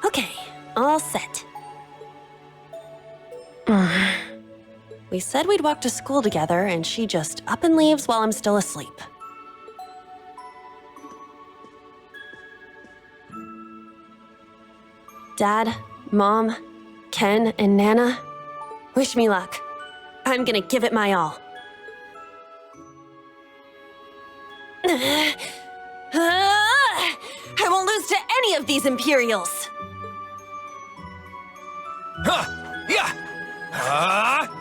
Okay, all set. We said we'd walk to school together, and she just up and leaves while I'm still asleep. Dad, Mom, Ken, and Nana, wish me luck. I'm gonna give it my all. I won't lose to any of these Imperials!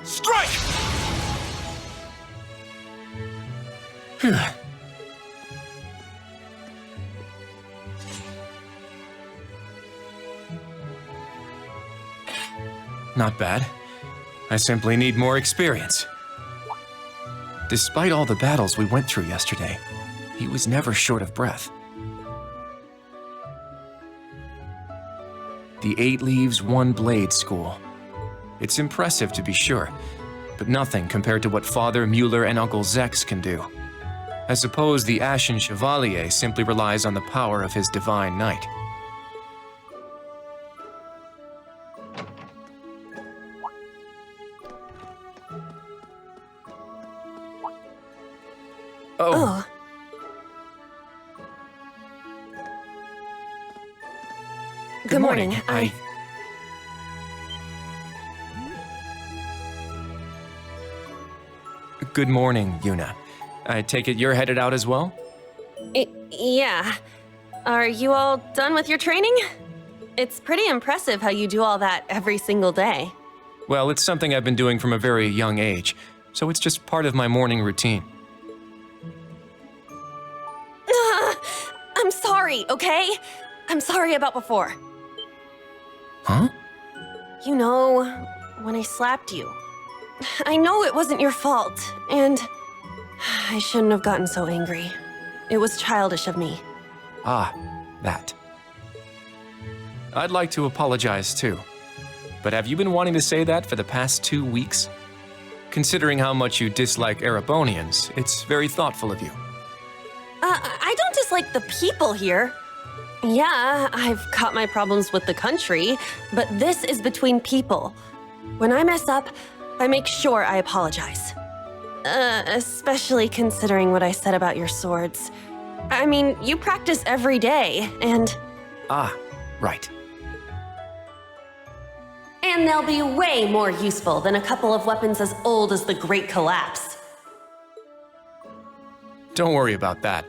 Strike! Not bad. I simply need more experience. Despite all the battles we went through yesterday, he was never short of breath. The 8 Leaves, 1 Blade School. It's impressive to be sure, but nothing compared to what Father Mueller and Uncle Zex can do. I suppose the Ashen Chevalier simply relies on the power of his Divine Knight. Oh. Good morning. Good morning, Yuna. I take it you're headed out as well? Yeah. Are you all done with your training? It's pretty impressive how you do all that every single day. Well, it's something I've been doing from a very young age, so it's just part of my morning routine. I'm sorry, okay? I'm sorry about before. Huh? You know, when I slapped you. I know it wasn't your fault, and I shouldn't have gotten so angry. It was childish of me. Ah, that. I'd like to apologize too. But have you been wanting to say that for the past 2 weeks? Considering how much you dislike Erebonians, it's very thoughtful of you. I don't dislike the people here. Yeah, I've got my problems with the country, but this is between people. When I mess up, I make sure I apologize. Especially considering what I said about your swords. I mean, you practice every day, and... Ah, right. And they'll be way more useful than a couple of weapons as old as the Great Collapse. Don't worry about that.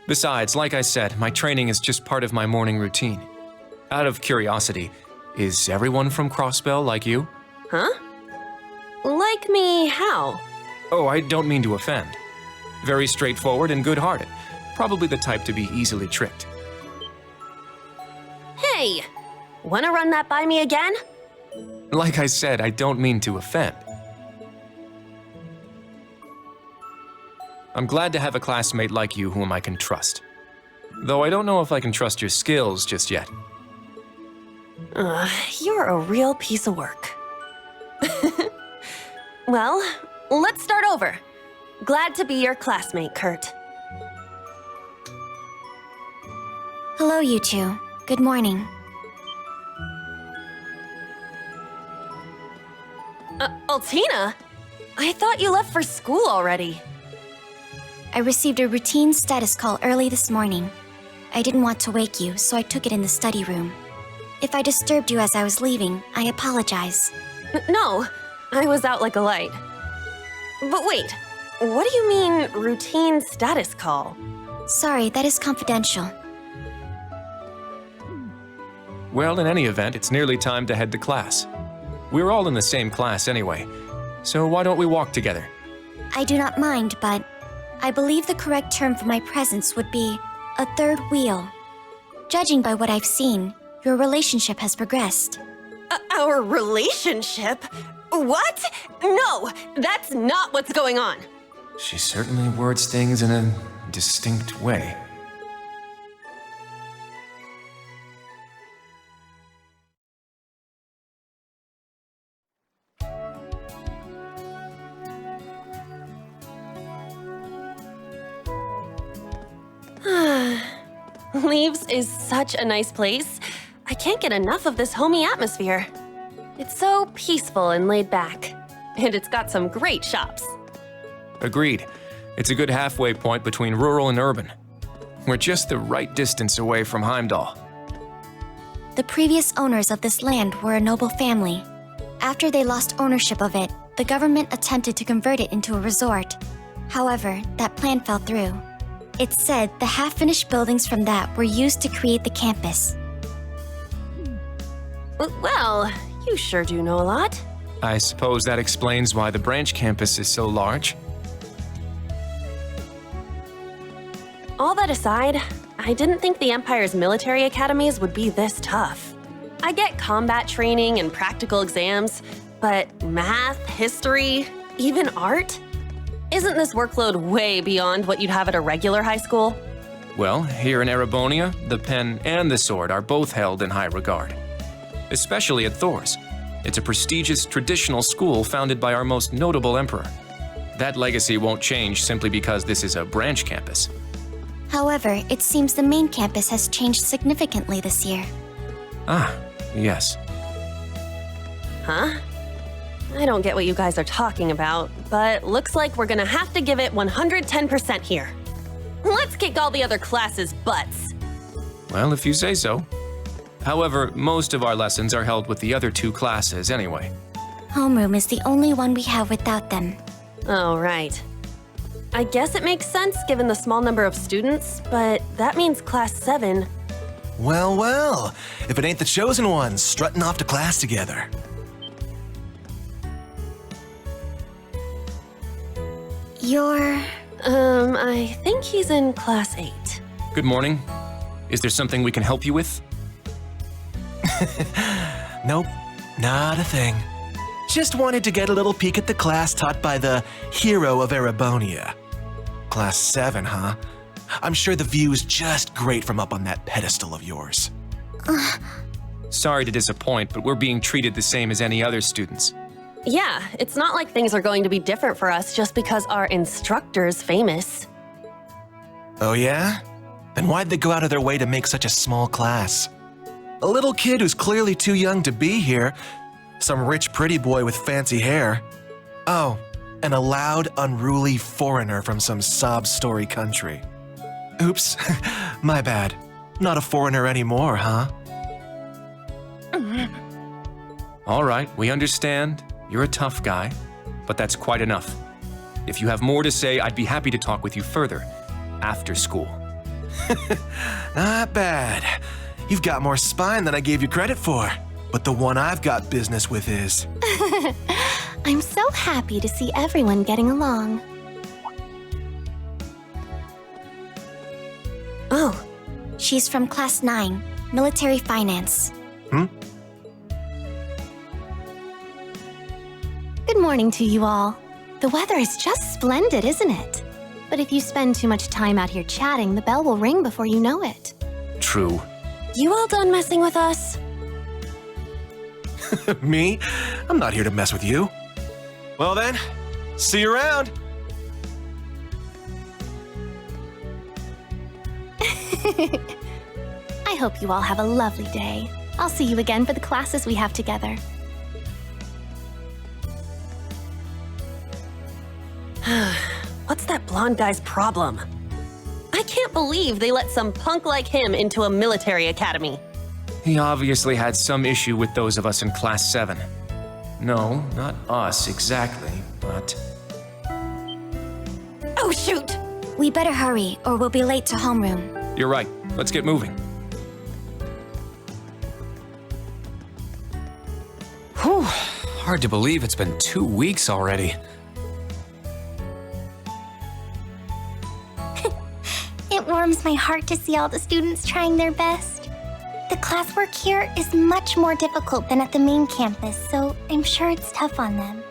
Besides, like I said, my training is just part of my morning routine. Out of curiosity, is everyone from Crossbell like you? Huh? Like me how? Oh, I don't mean to offend. Very straightforward and good-hearted. Probably the type to be easily tricked. Hey! Wanna run that by me again? Like I said, I don't mean to offend. I'm glad to have a classmate like you whom I can trust. though I don't know if I can trust your skills just yet. You're a real piece of work. Well, let's start over. Glad to be your classmate, Kurt. Hello, you two. Good morning. Altina? I thought you left for school already. I received a routine status call early this morning. I didn't want to wake you, so I took it in the study room. If I disturbed you as I was leaving, I apologize. No, I was out like a light. But wait, what do you mean, routine status call? Sorry, that is confidential. Well, in any event, it's nearly time to head to class. We're all in the same class anyway, so why don't we walk together? I do not mind, but I believe the correct term for my presence would be a third wheel. Judging by what I've seen, your relationship has progressed. Our relationship? What? No, that's not what's going on. She certainly words things in a distinct way. Leaves is such a nice place. I can't get enough of this homey atmosphere. It's so peaceful and laid back. And it's got some great shops. Agreed. It's a good halfway point between rural and urban. We're just the right distance away from Heimdall. The previous owners of this land were a noble family. After they lost ownership of it, the government attempted to convert it into a resort. However, that plan fell through. It's said the half-finished buildings from that were used to create the campus. Well, you sure do know a lot. I suppose that explains why the branch campus is so large. All that aside, I didn't think the Empire's military academies would be this tough. I get combat training and practical exams, but math, history, even art? Isn't this workload way beyond what you'd have at a regular high school? Well, here in Erebonia, the pen and the sword are both held in high regard. Especially at Thor's. It's a prestigious traditional school founded by our most notable emperor. That legacy won't change simply because this is a branch campus. However, it seems the main campus has changed significantly this year. Ah, yes. Huh? I don't get what you guys are talking about, but looks like we're gonna have to give it 110% here. Let's kick all the other classes' butts. Well, if you say so. However, most of our lessons are held with the other two classes anyway. Homeroom is the only one we have without them. Oh, right. I guess it makes sense given the small number of students, but that means Class 7. Well, well, if it ain't the chosen ones strutting off to class together. You're... I think he's in Class 8. Good morning. Is there something we can help you with? Nope, not a thing. Just wanted to get a little peek at the class taught by the hero of Erebonia. Class 7, huh? I'm sure the view is just great from up on that pedestal of yours. Sorry to disappoint, but we're being treated the same as any other students. Yeah, it's not like things are going to be different for us just because our instructor's famous. Oh yeah? Then why'd they go out of their way to make such a small class? A little kid who's clearly too young to be here. Some rich pretty boy with fancy hair. Oh, and a loud, unruly foreigner from some sob-story country. Oops, my bad. Not a foreigner anymore, huh? All right, we understand. You're a tough guy, but that's quite enough. If you have more to say, I'd be happy to talk with you further after school. Not bad. You've got more spine than I gave you credit for. But the one I've got business with is... I'm so happy to see everyone getting along. Oh, She's from Class 9, Military Finance. Good morning to you all. The weather is just splendid, isn't it? But if you spend too much time out here chatting, the bell will ring before you know it. True. You all done messing with us? Me? I'm not here to mess with you. Well then, see you around. I hope you all have a lovely day. I'll see you again for the classes we have together. What's that blonde guy's problem? I can't believe they let some punk like him into a military academy. He obviously had some issue with those of us in Class 7. No, not us exactly, but... Oh, shoot! We better hurry, or we'll be late to homeroom. You're right. Let's get moving. Whew. Hard to believe it's been 2 weeks already. It warms my heart to see all the students trying their best. The classwork here is much more difficult than at the main campus, so I'm sure it's tough on them.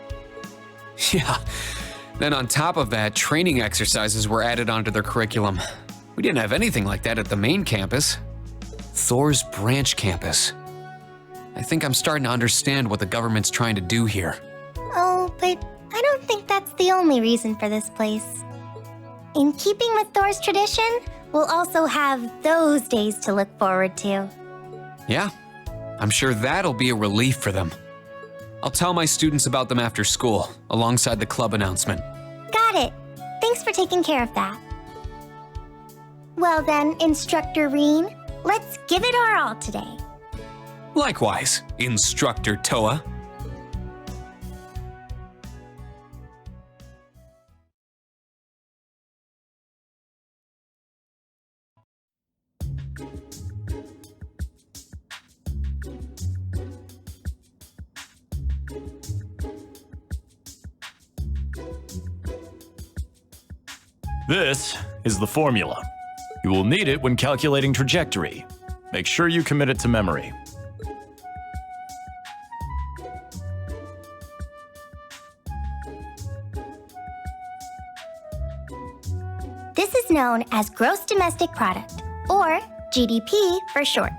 Yeah. Then on top of that, training exercises were added onto their curriculum. We didn't have anything like that at the main campus. Thor's branch campus. I think I'm starting to understand what the government's trying to do here. Oh, but I don't think that's the only reason for this place. In keeping with Thor's tradition, we'll also have those days to look forward to. Yeah, I'm sure that'll be a relief for them. I'll tell my students about them after school, alongside the club announcement. Got it. Thanks for taking care of that. Well then, Instructor Reen, let's give it our all today. Likewise, Instructor Toa. This is the formula. You will need it when calculating trajectory. Make sure you commit it to memory. This is known as Gross Domestic Product, or GDP for short.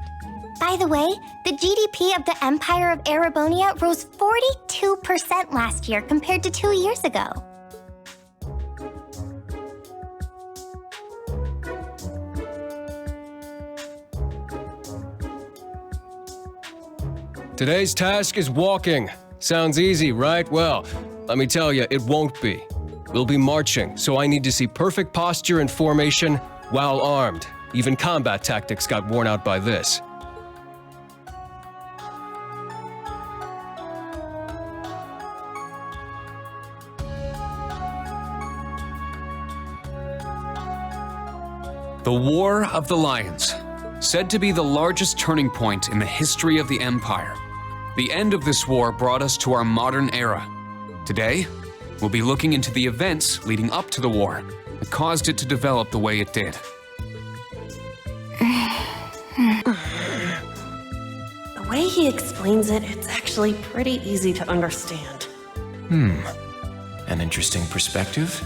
By the way, the GDP of the Empire of Erebonia rose 42% last year compared to 2 years ago. Today's task is walking. Sounds easy, right? Well, let me tell you, it won't be. We'll be marching, so I need to see perfect posture and formation while armed. Even combat tactics got worn out by this. The War of the Lions, said to be the largest turning point in the history of the Empire. The end of this war brought us to our modern era. Today, we'll be looking into the events leading up to the war that caused it to develop the way it did. The way he explains it, it's actually pretty easy to understand. An interesting perspective.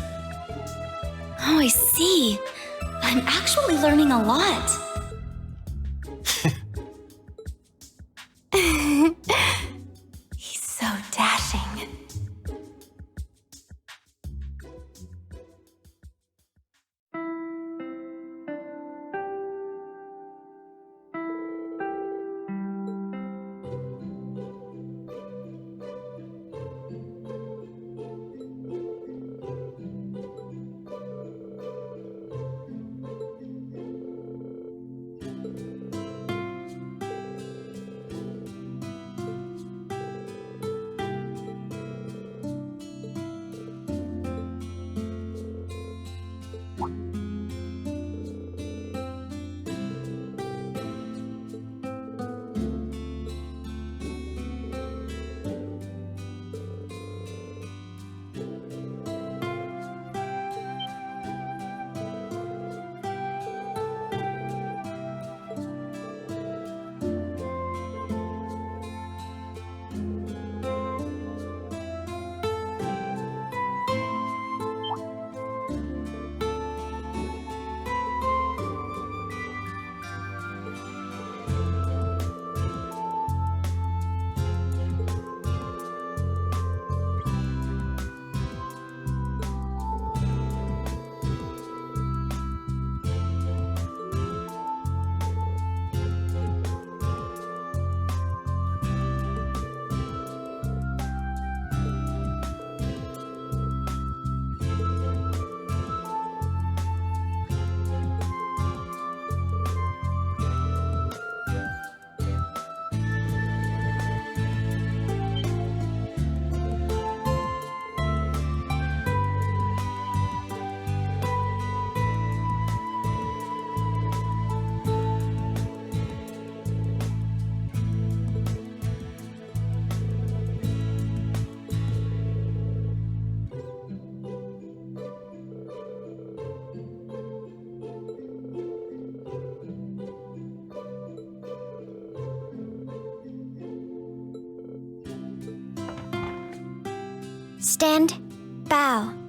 Oh, I see. I'm actually learning a lot. He's so dashing. Stand, bow.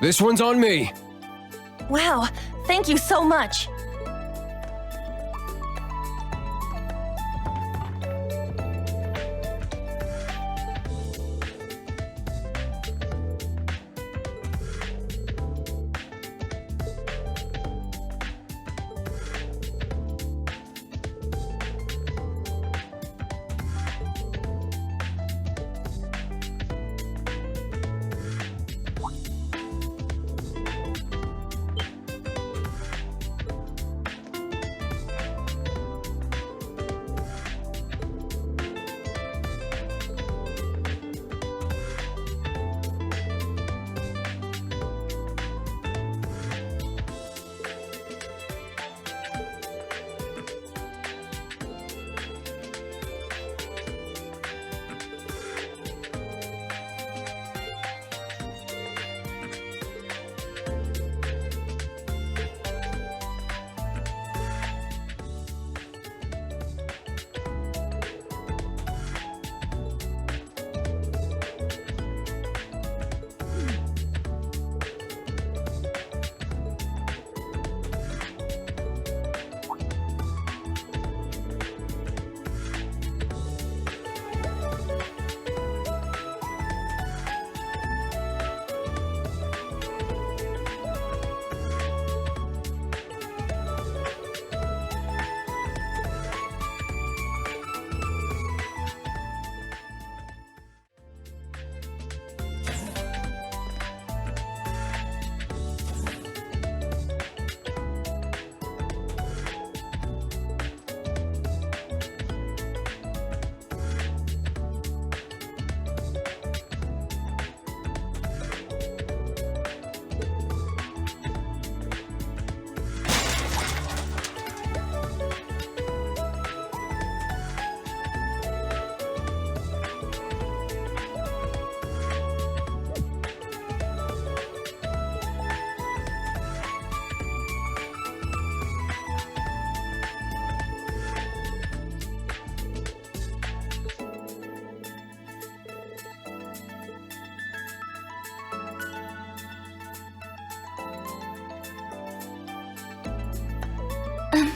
This one's on me. Wow, thank you so much.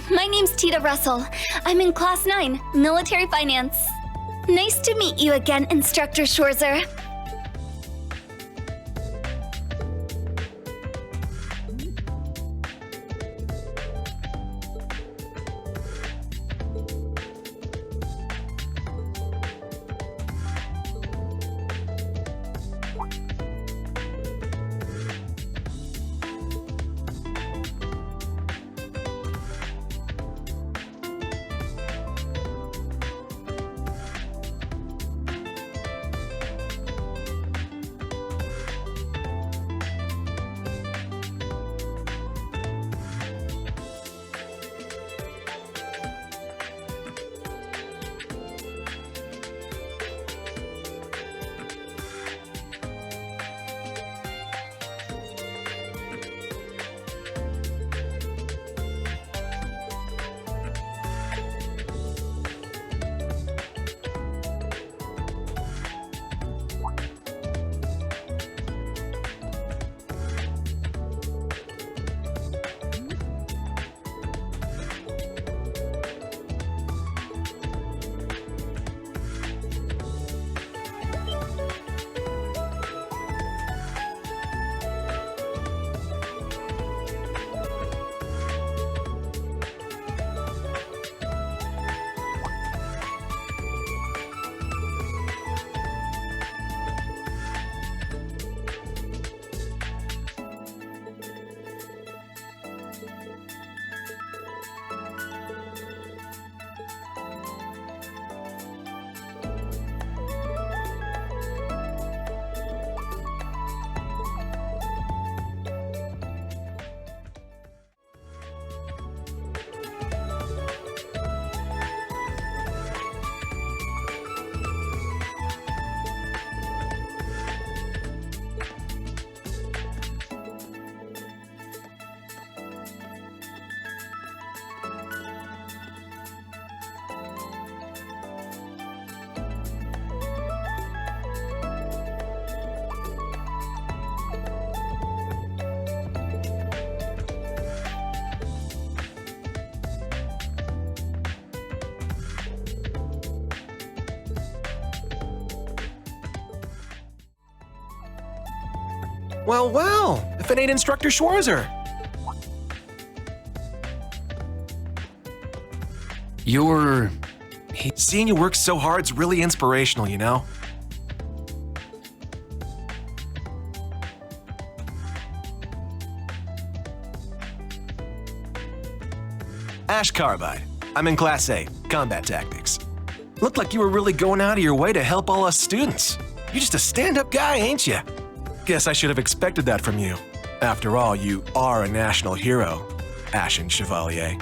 My name's Tita Russell. I'm in Class 9, Military Finance. Nice to meet you again, Instructor Schwarzer. Well, well, if it ain't Instructor Schwarzer. You're... Seeing you work so hard's really inspirational, you know? Ash Carbide. I'm in Class 8, Combat Tactics. Looked like you were really going out of your way to help all us students. You're just a stand-up guy, ain't you? Guess I should have expected that from you. After all, you are a national hero, Ashen Chevalier.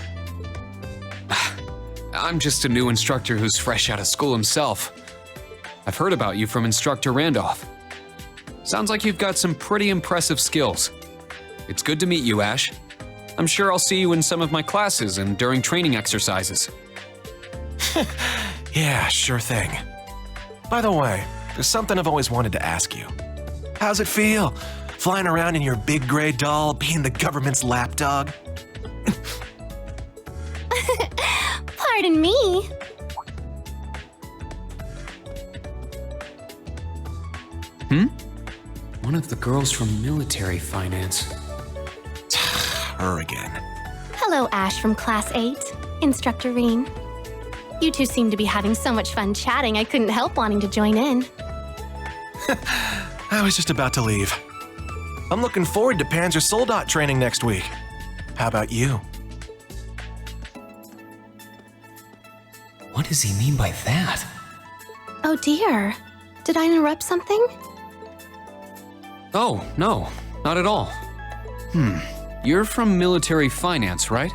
I'm just a new instructor who's fresh out of school himself. I've heard about you from Instructor Randolph. Sounds like you've got some pretty impressive skills. It's good to meet you, Ash. I'm sure I'll see you in some of my classes and during training exercises. Yeah, sure thing. By the way, there's something I've always wanted to ask you. How's it feel, flying around in your big gray doll, being the government's lapdog? Pardon me. One of the girls from military finance. Her again. Hello, Ash from Class 8, Instructor Reen. You two seem to be having so much fun chatting, I couldn't help wanting to join in. I was just about to leave. I'm looking forward to Panzer Soldat training next week. How about you? What does he mean by that? Oh dear. Did I interrupt something? Oh, no, not at all. You're from military finance, right?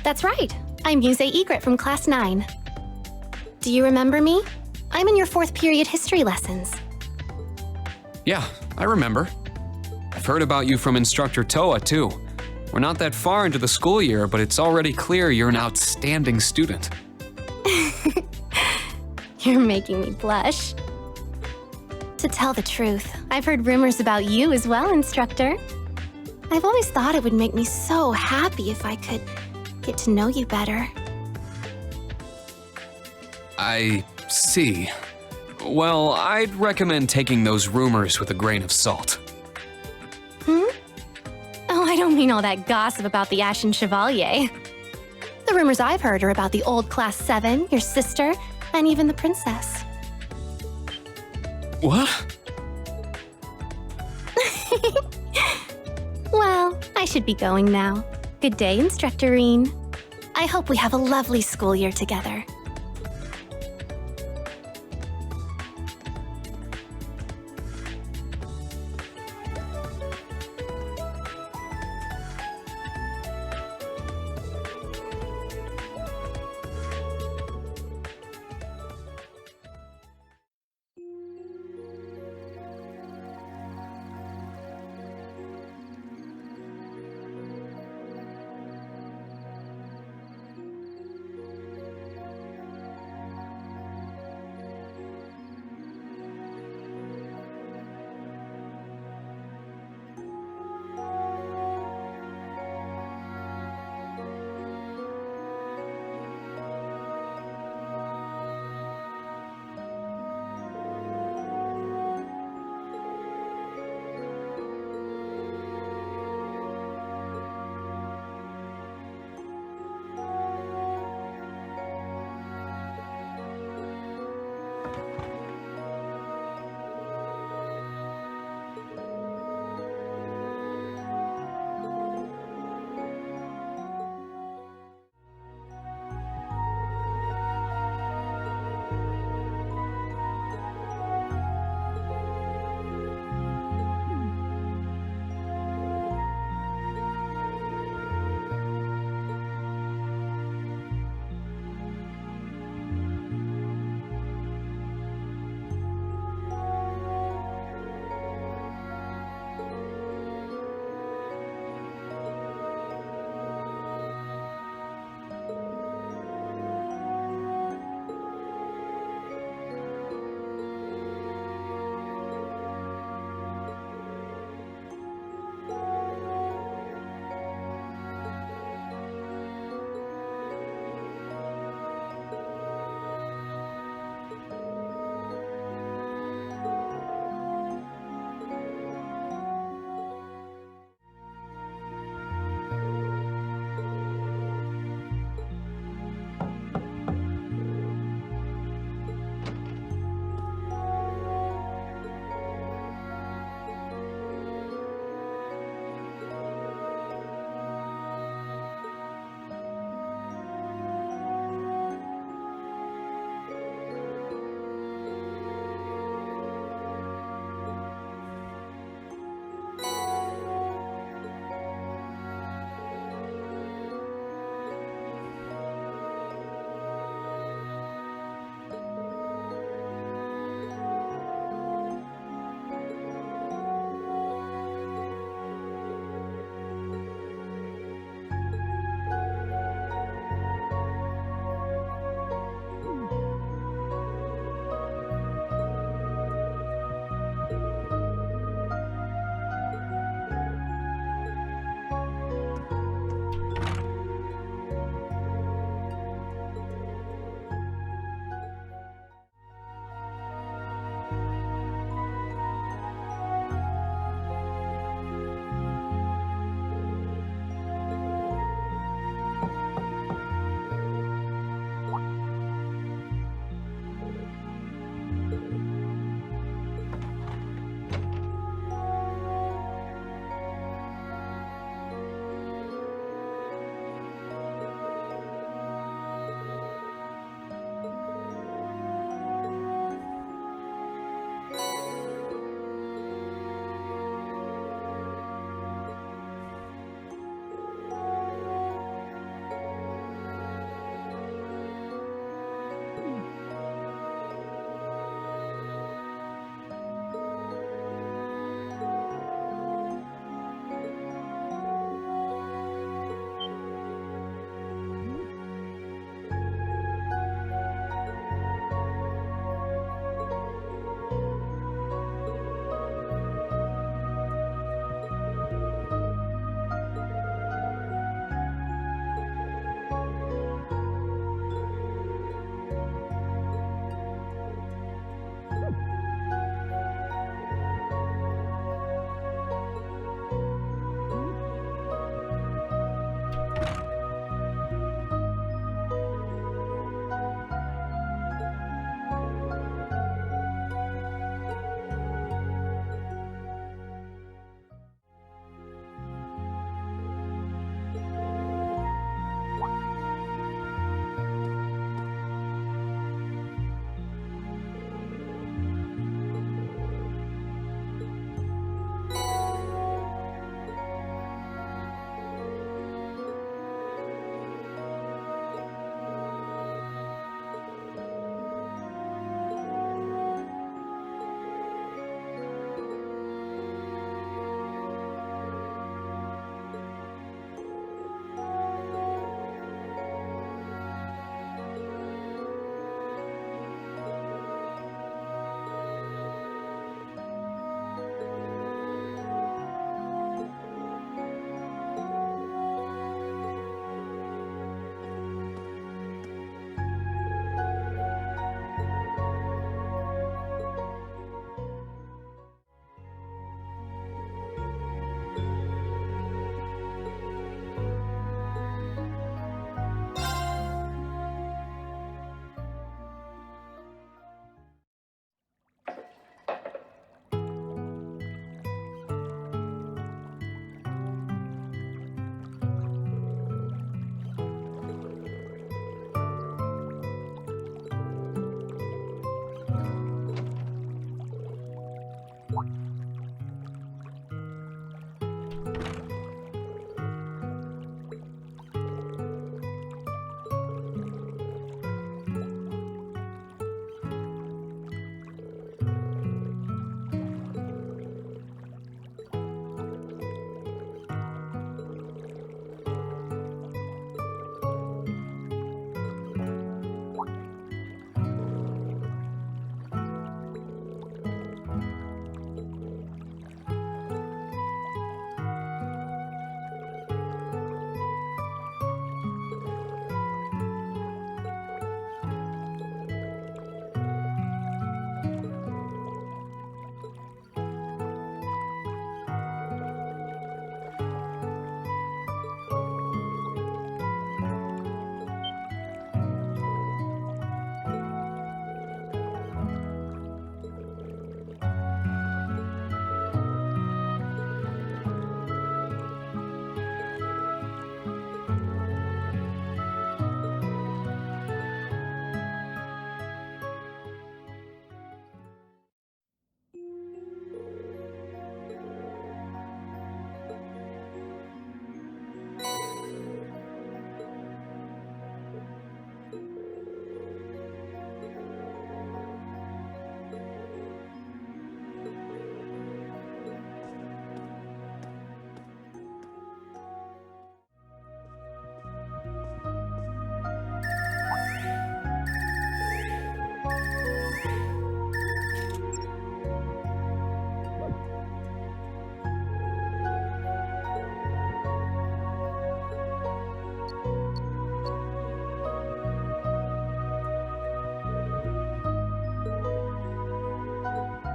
That's right. I'm Muse Egret from Class 9. Do you remember me? I'm in your 4th period history lessons. Yeah, I remember. I've heard about you from Instructor Toa, too. We're not that far into the school year, but it's already clear you're an outstanding student. You're making me blush. To tell the truth, I've heard rumors about you as well, Instructor. I've always thought it would make me so happy if I could get to know you better. I see. Well, I'd recommend taking those rumors with a grain of salt. Oh, I don't mean all that gossip about the Ashen Chevalier. The rumors I've heard are about the old Class 7, your sister, and even the princess. What? Well, I should be going now. Good day, Instructor Reen. I hope we have a lovely school year together.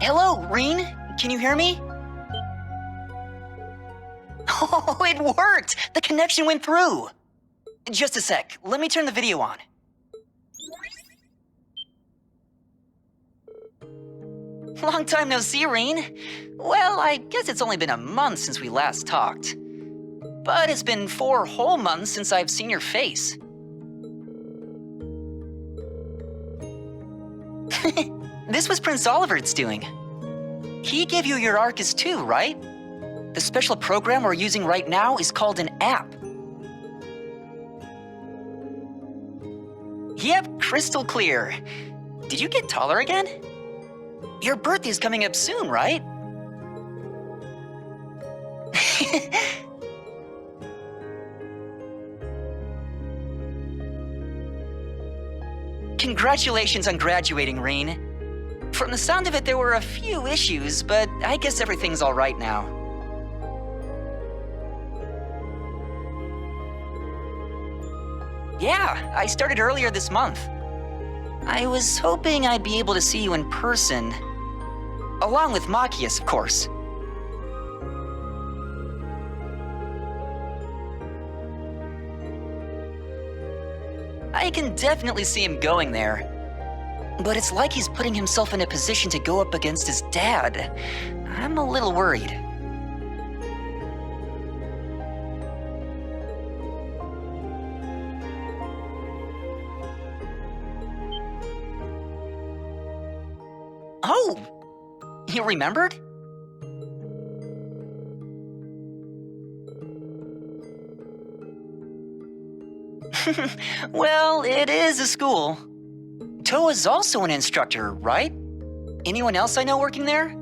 Hello, Reen? Can you hear me? Oh, it worked! The connection went through! Just a sec, let me turn the video on. Long time no see, Reen. Well, I guess it's only been a month since we last talked. But it's been 4 whole months since I've seen your face. This was Prince Oliver's doing. He gave you your Arcus too, right? The special program we're using right now is called an app. Yep, crystal clear. Did you get taller again? Your birthday's coming up soon, right? Congratulations on graduating, Reen. From the sound of it, there were a few issues, but I guess everything's all right now. Yeah, I started earlier this month. I was hoping I'd be able to see you in person. Along with Machias, of course. I can definitely see him going there. But it's like he's putting himself in a position to go up against his dad. I'm a little worried. Oh! You remembered? Well, it is a school. Toa's also an instructor, right? Anyone else I know working there?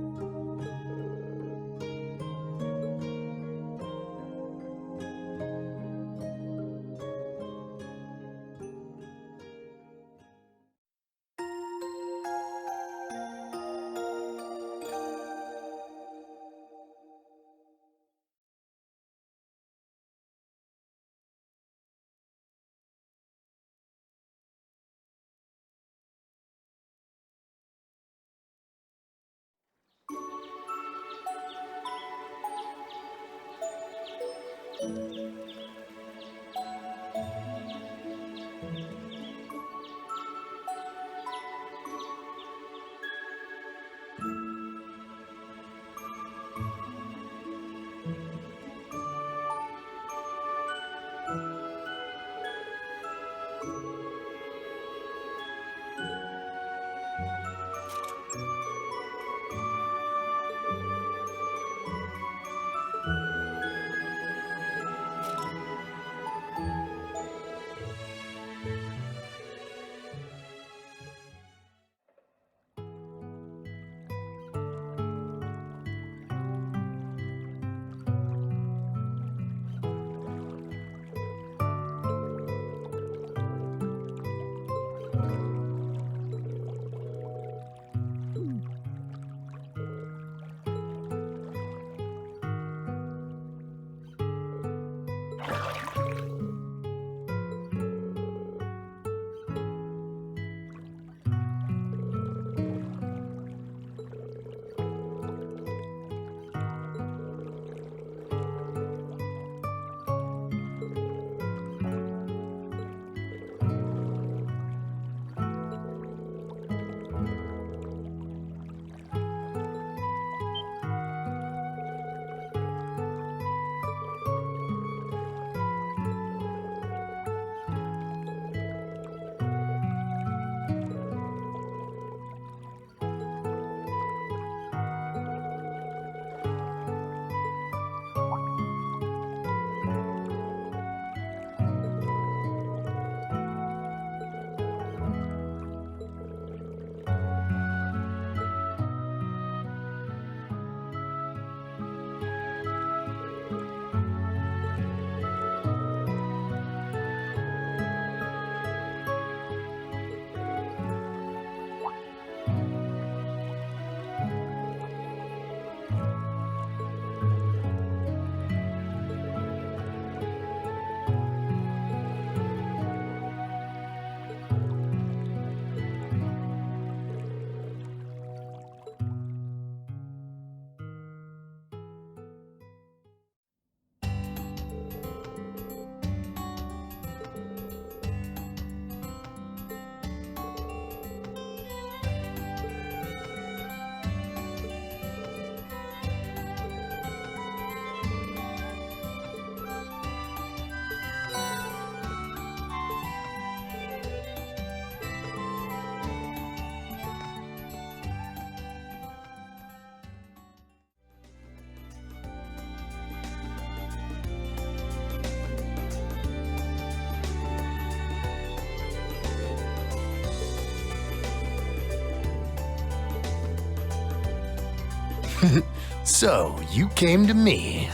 So, you came to me.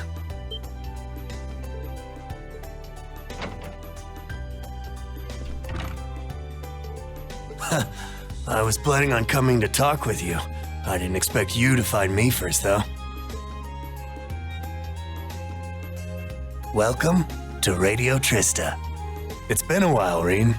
I was planning on coming to talk with you. I didn't expect you to find me first, though. Welcome to Radio Trista. It's been a while, Reen.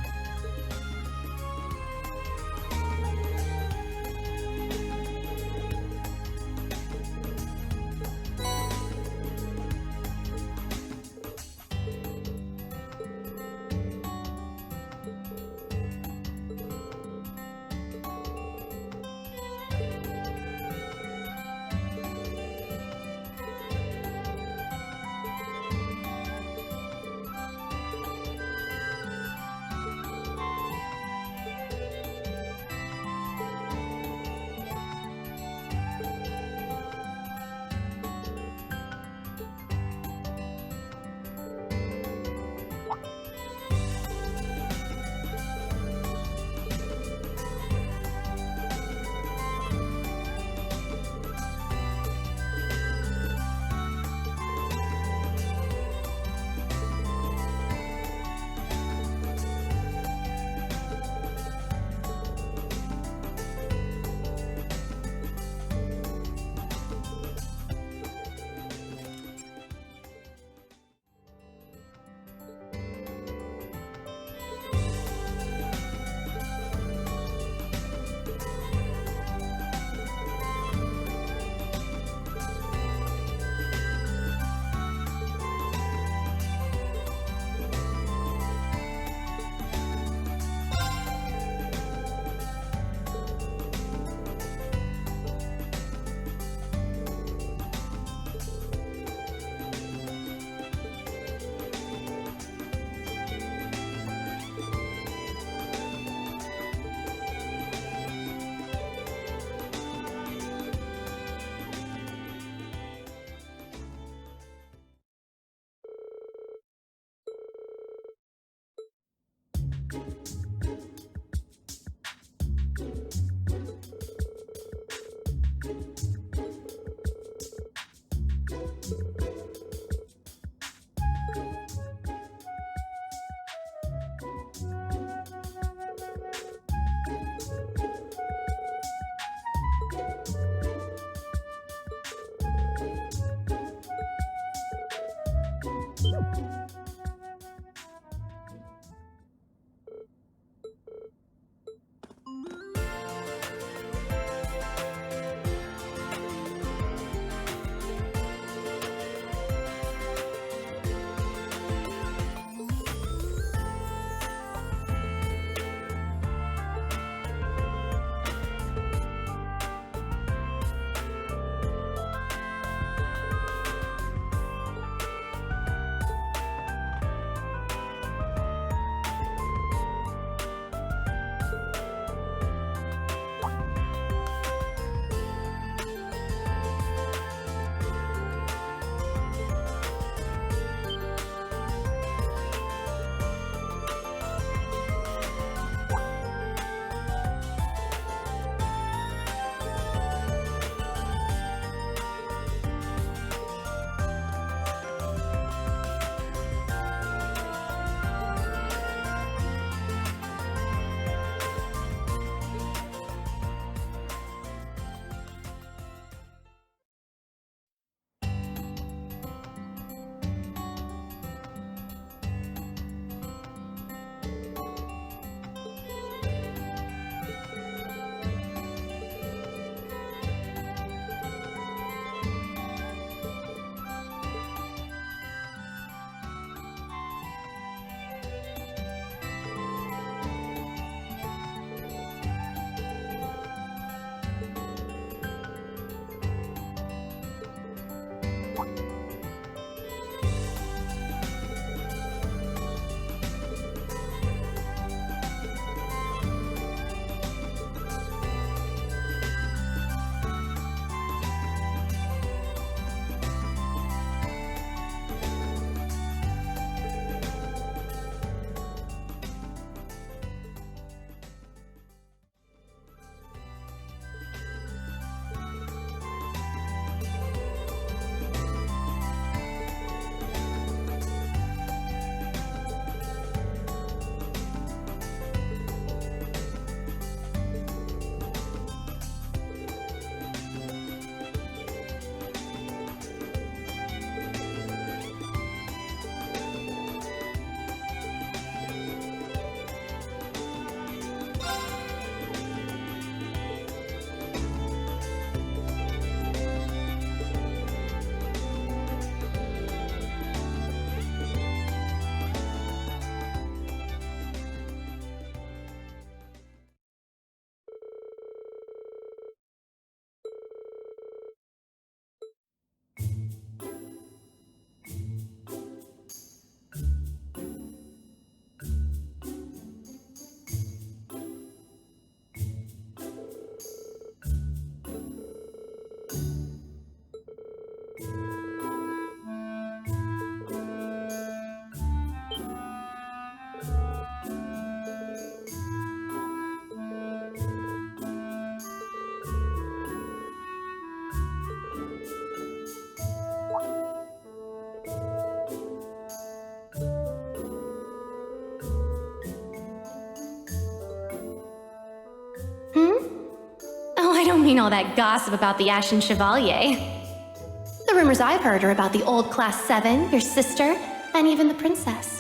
mean all that gossip about the Ashen Chevalier. The rumors I've heard are about the old Class 7, your sister, and even the princess.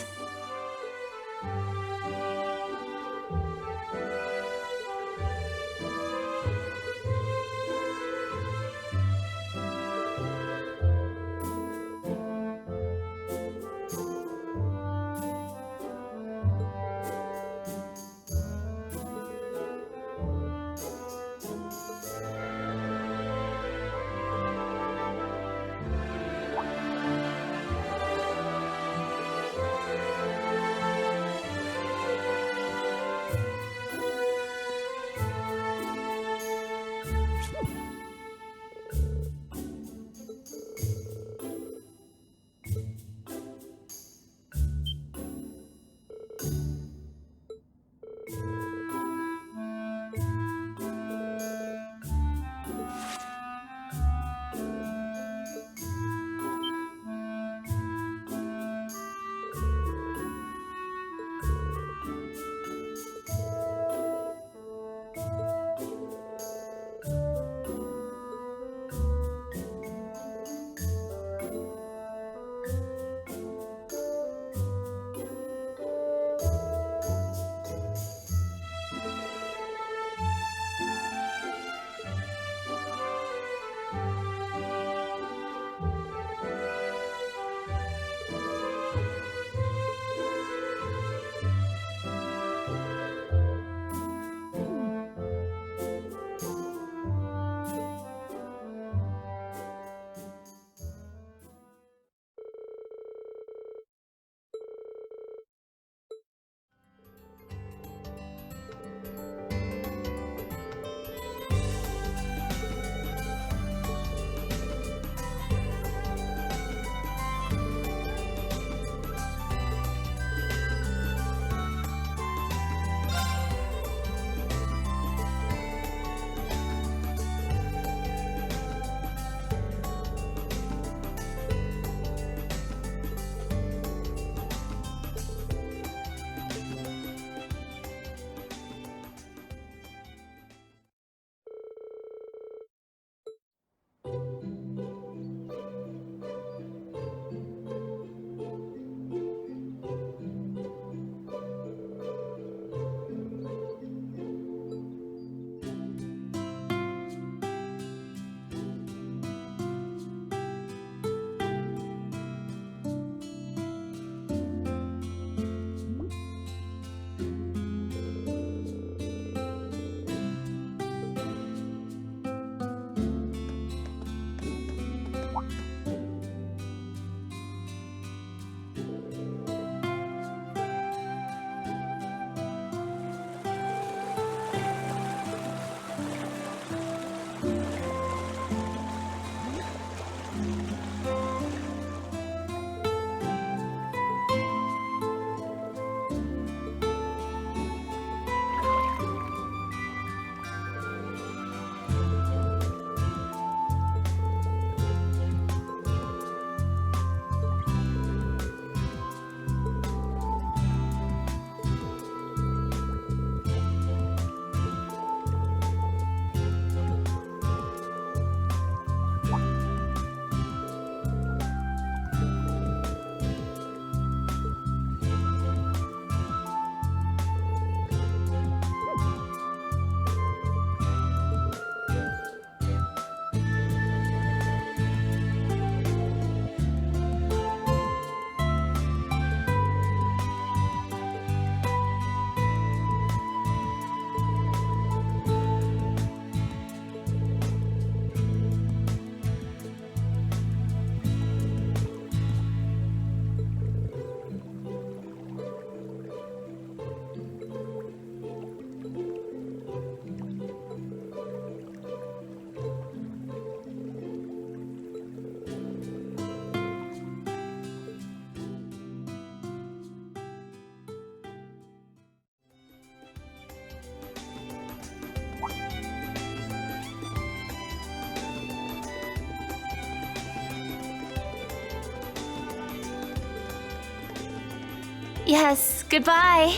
Yes, goodbye.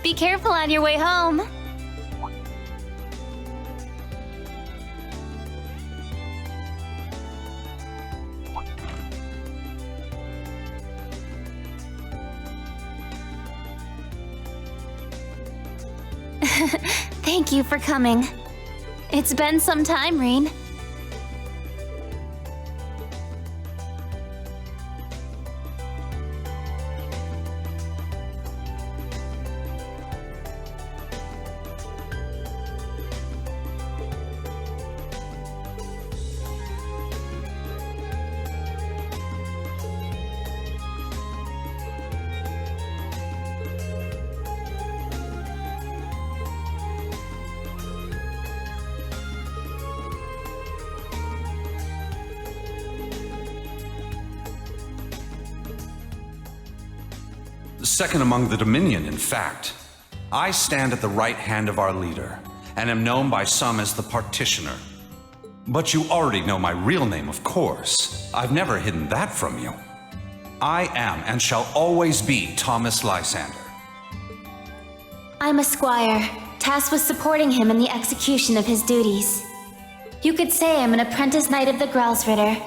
Be careful on your way home. Thank you for coming. It's been some time, Rean. Second among the Dominion, in fact. I stand at the right hand of our leader, and am known by some as the Partitioner. But you already know my real name, of course. I've never hidden that from you. I am and shall always be Thomas Lysander. I'm a squire, tasked with supporting him in the execution of his duties. You could say I'm an apprentice knight of the Grelsritter.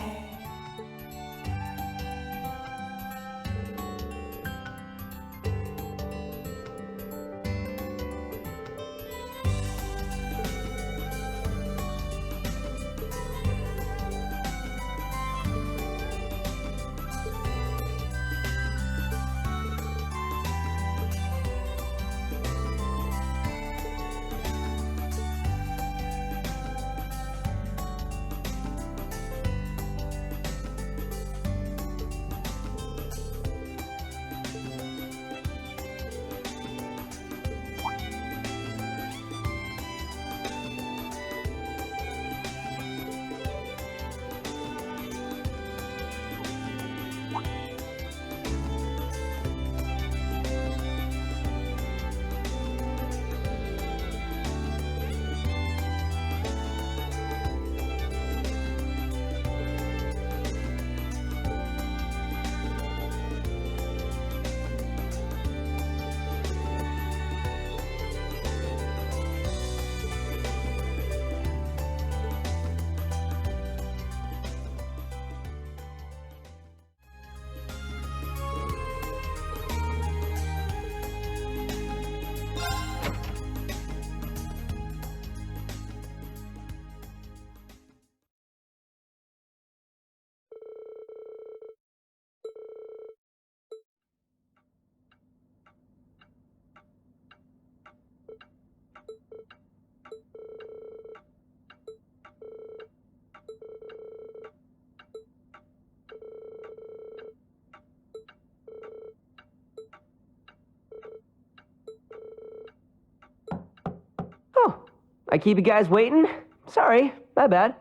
I keep you guys waiting? Sorry, my bad.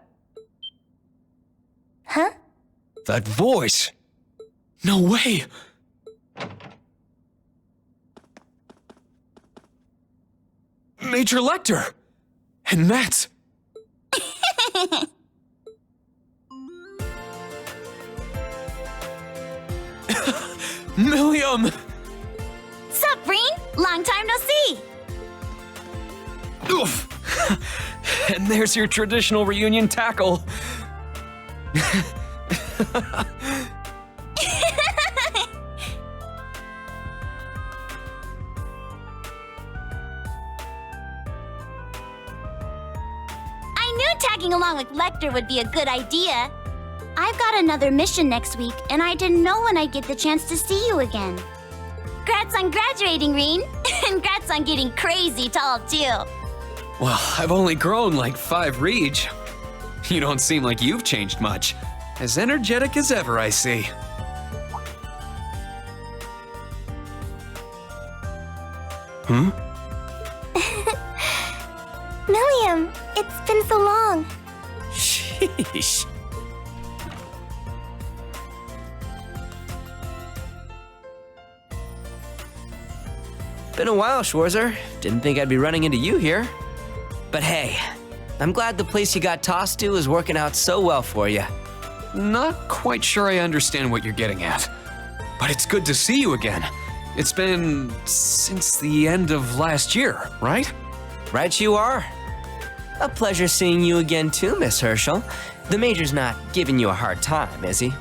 Huh? That voice! No way! Major Lecter! And Matt! Milliam! Sup, Rean? Long time no see! Oof! And there's your traditional reunion tackle. I knew tagging along with Lecter would be a good idea. I've got another mission next week, and I didn't know when I'd get the chance to see you again. Grats on graduating, Rean. And grats on getting crazy tall, too. Well, I've only grown like 5 reach. You don't seem like you've changed much. As energetic as ever, I see. Milliam, it's been so long. Sheesh. Been a while, Schwarzer. Didn't think I'd be running into you here. But hey, I'm glad the place you got tossed to is working out so well for you. Not quite sure I understand what you're getting at. But it's good to see you again. It's been since the end of last year, right? Right you are. A pleasure seeing you again too, Miss Herschel. The Major's not giving you a hard time, is he?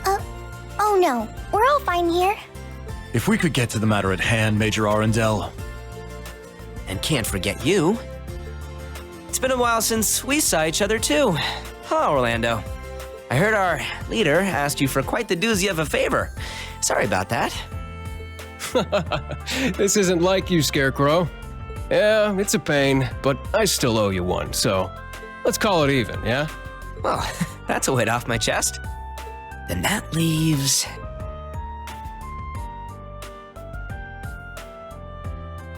Oh no, we're all fine here. If we could get to the matter at hand, Major Arundel. and can't forget you. It's been a while since we saw each other too. Huh, Orlando? I heard our leader asked you for quite the doozy of a favor. Sorry about that. This isn't like you, Scarecrow. Yeah, it's a pain, but I still owe you one, so let's call it even, yeah? Well, that's a weight off my chest. Then that leaves...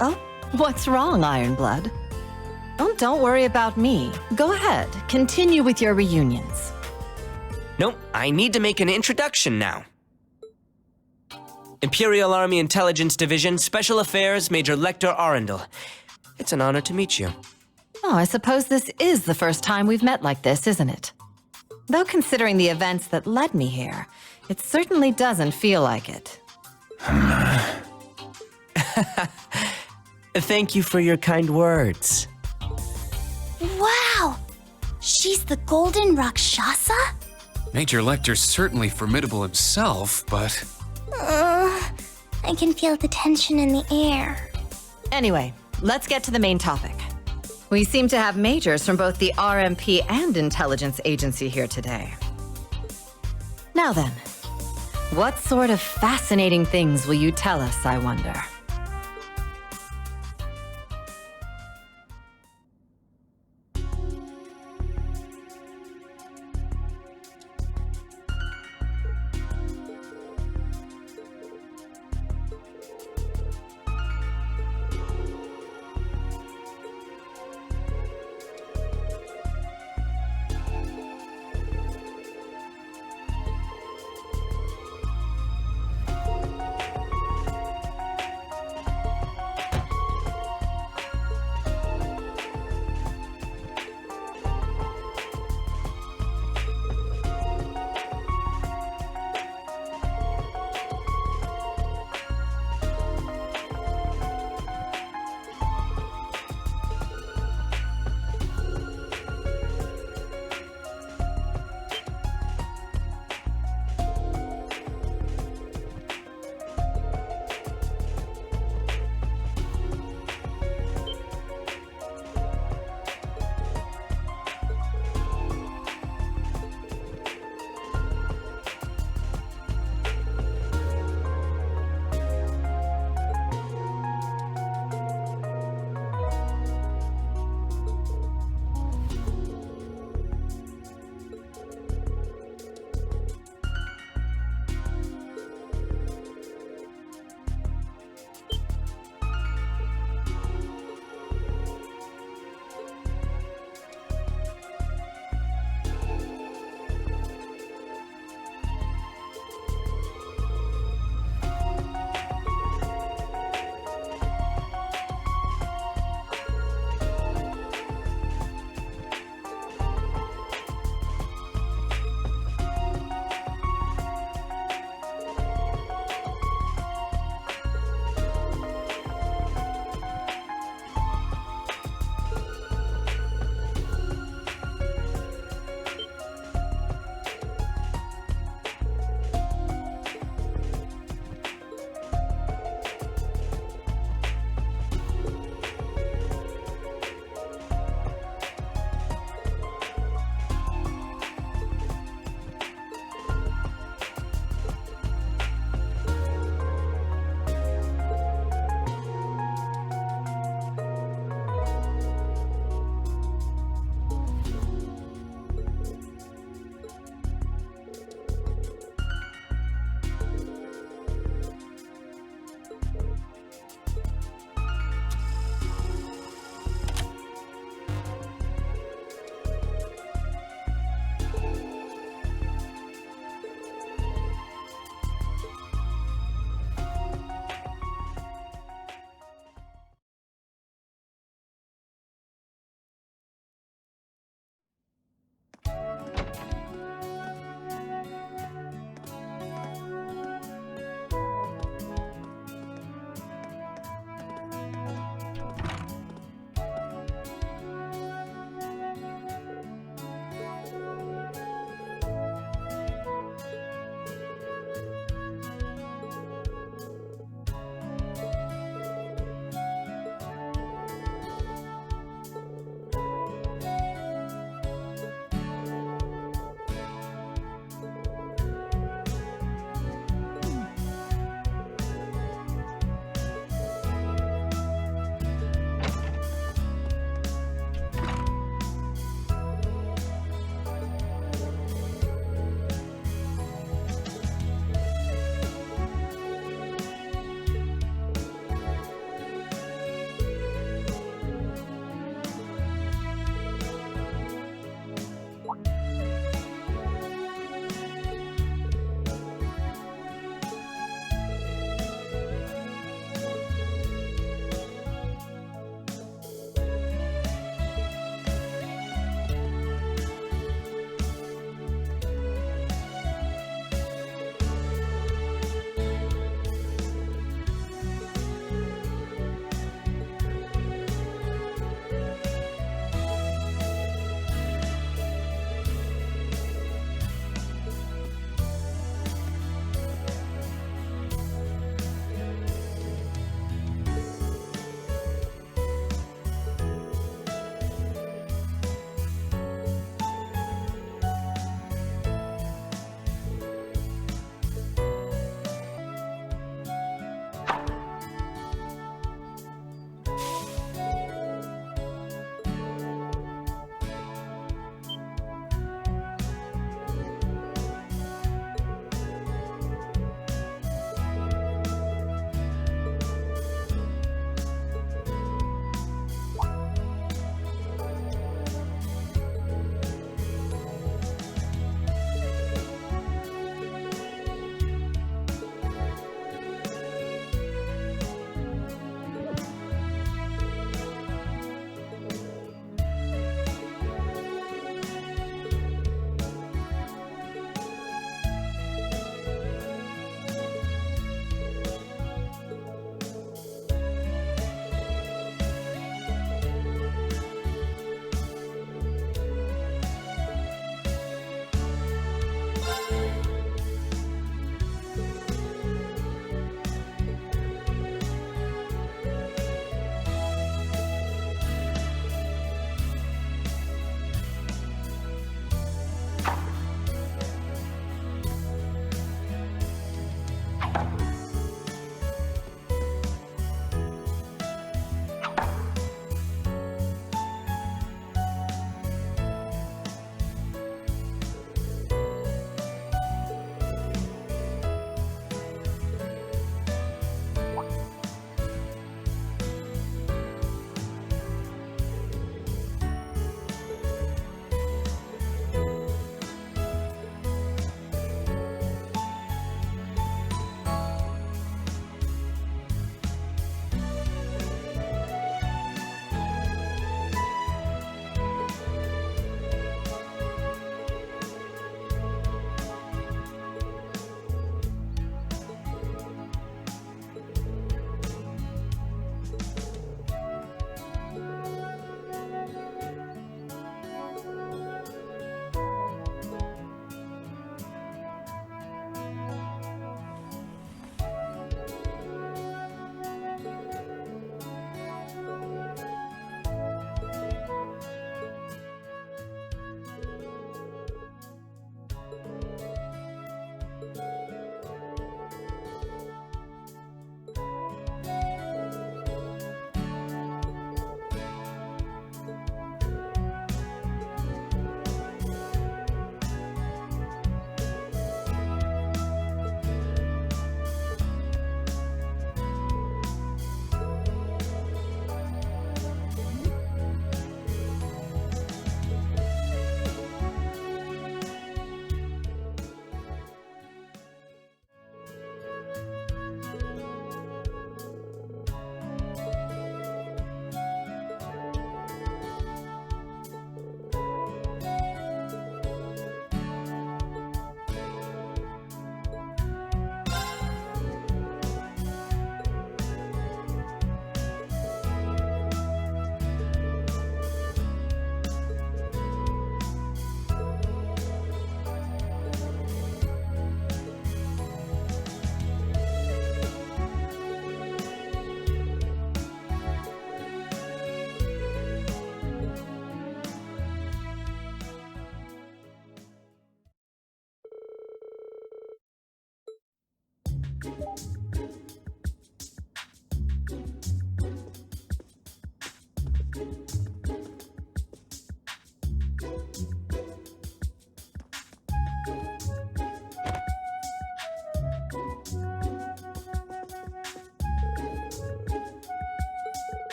Oh, what's wrong, Ironblood? Oh, don't worry about me. Go ahead, continue with your reunions. Nope, I need to make an introduction now. Imperial Army Intelligence Division, Special Affairs, Major Lecter Arundel. It's an honor to meet you. Oh, I suppose this is the first time we've met like this, isn't it? Though considering the events that led me here, it certainly doesn't feel like it. Thank you for your kind words. Wow! She's the Golden Rakshasa? Major Lecter's certainly formidable himself, but... I can feel the tension in the air. Anyway, let's get to the main topic. We seem to have majors from both the RMP and Intelligence Agency here today. Now then, what sort of fascinating things will you tell us, I wonder?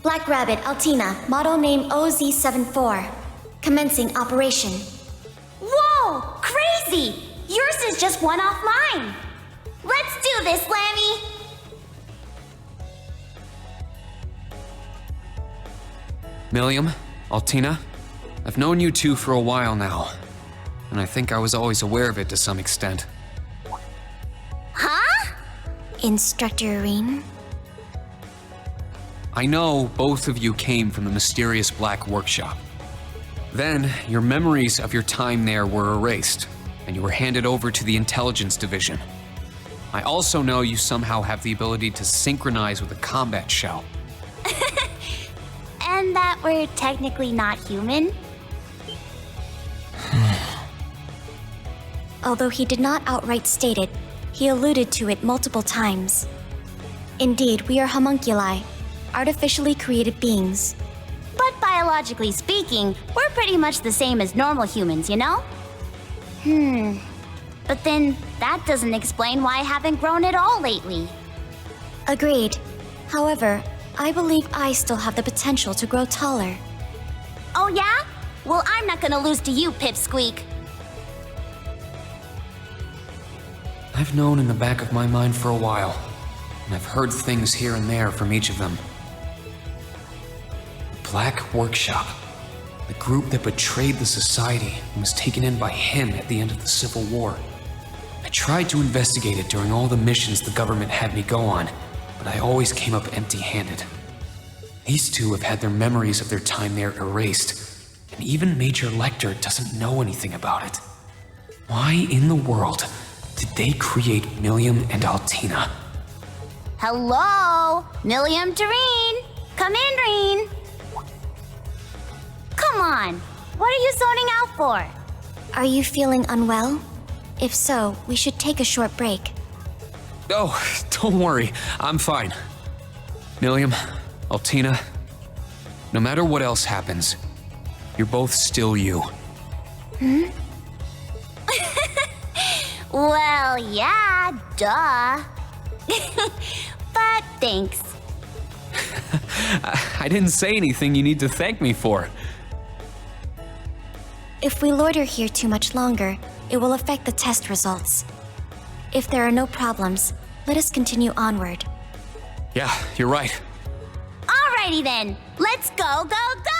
Black Rabbit Altina, model name OZ74. Commencing operation. Whoa! Crazy! Yours is just one off mine. Let's do this, Lammy! Millium, Altina, I've known you two for a while now, and I think I was always aware of it to some extent. Huh? Instructor Irene? I know both of you came from the mysterious Black Workshop. Then, your memories of your time there were erased, and you were handed over to the Intelligence Division. I also know you somehow have the ability to synchronize with a combat shell. And that we're technically not human? Although he did not outright state it, he alluded to it multiple times. Indeed, we are homunculi, artificially created beings. But biologically speaking, we're pretty much the same as normal humans, you know? But then, that doesn't explain why I haven't grown at all lately. Agreed. However, I believe I still have the potential to grow taller. Oh yeah? Well, I'm not gonna lose to you, Pipsqueak. I've known in the back of my mind for a while, and I've heard things here and there from each of them. The Black Workshop, the group that betrayed the society and was taken in by him at the end of the Civil War. I tried to investigate it during all the missions the government had me go on, but I always came up empty-handed. These two have had their memories of their time there erased, and even Major Lecter doesn't know anything about it. Why in the world did they create Millium and Altina? Hello? Millium to Reen. Come in, Reen. Come on. What are you zoning out for? Are you feeling unwell? If so, we should take a short break. Oh, don't worry, I'm fine. Millium, Altina, no matter what else happens, you're both still you. Well, yeah, duh. But thanks. I didn't say anything you need to thank me for. If we loiter here too much longer, it will affect the test results. If there are no problems, let us continue onward. Yeah, you're right. Alrighty then. Let's go, go, go!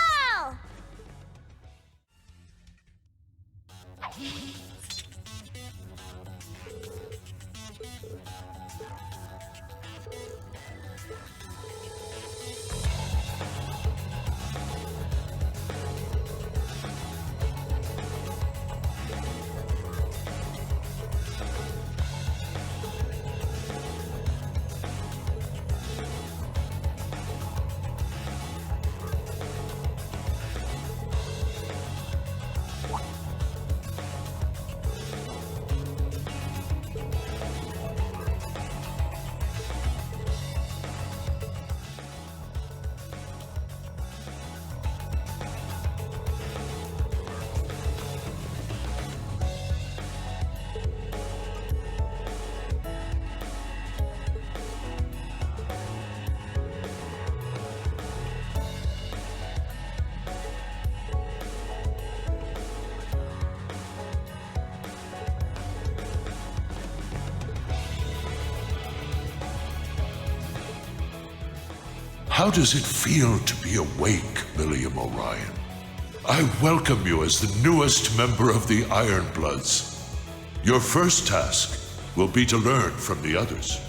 How does it feel to be awake, Millium Orion? I welcome you as the newest member of the Ironbloods. Your first task will be to learn from the others.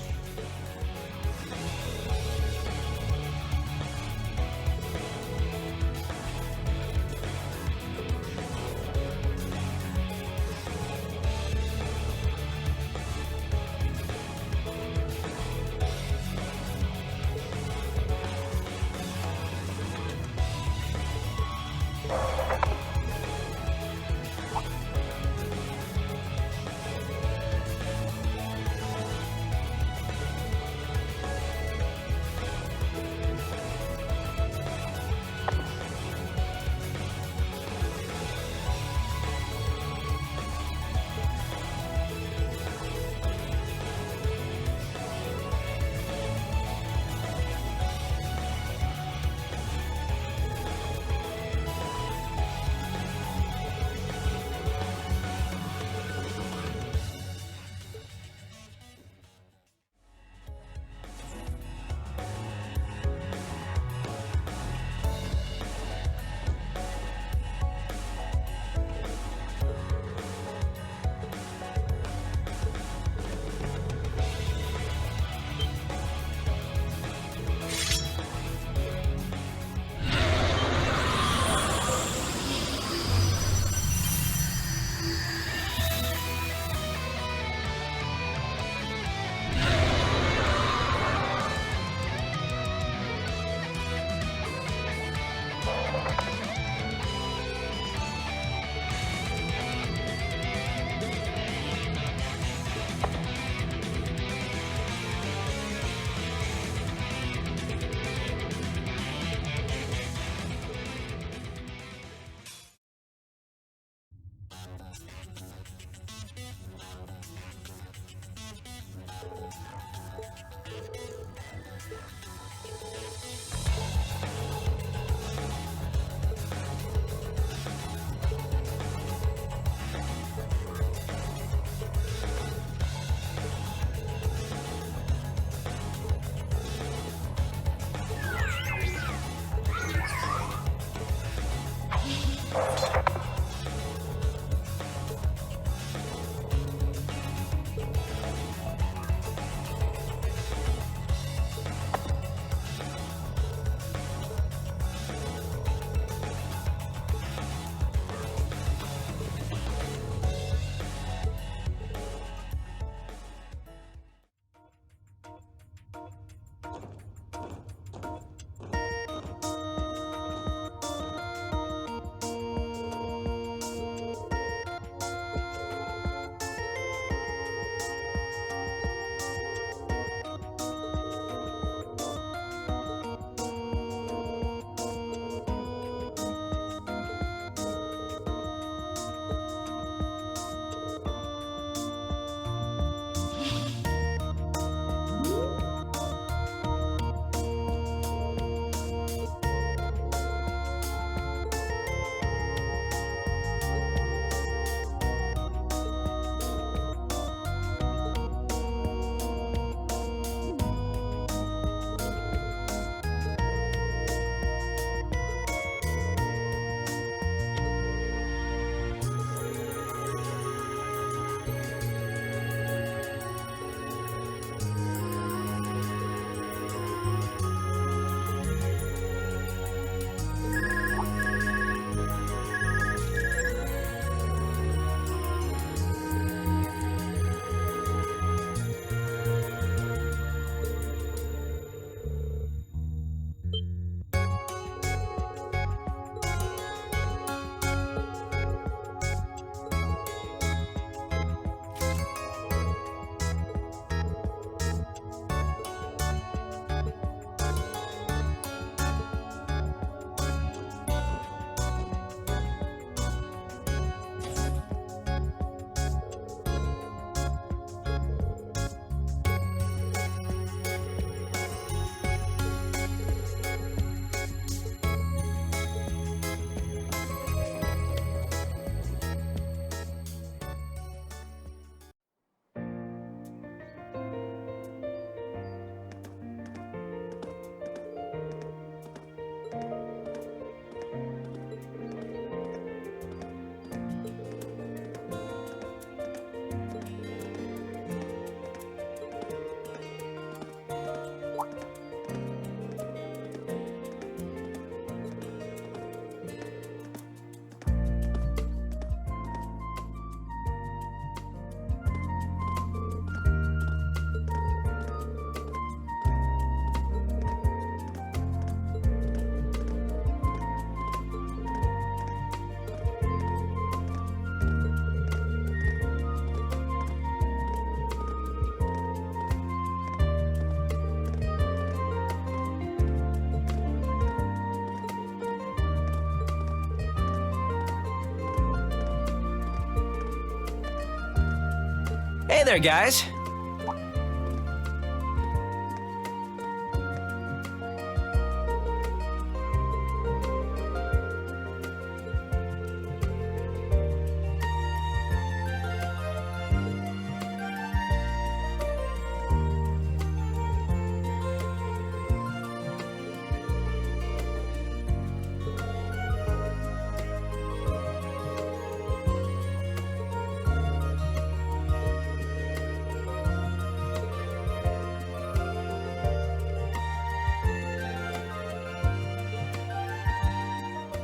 Hey there, guys.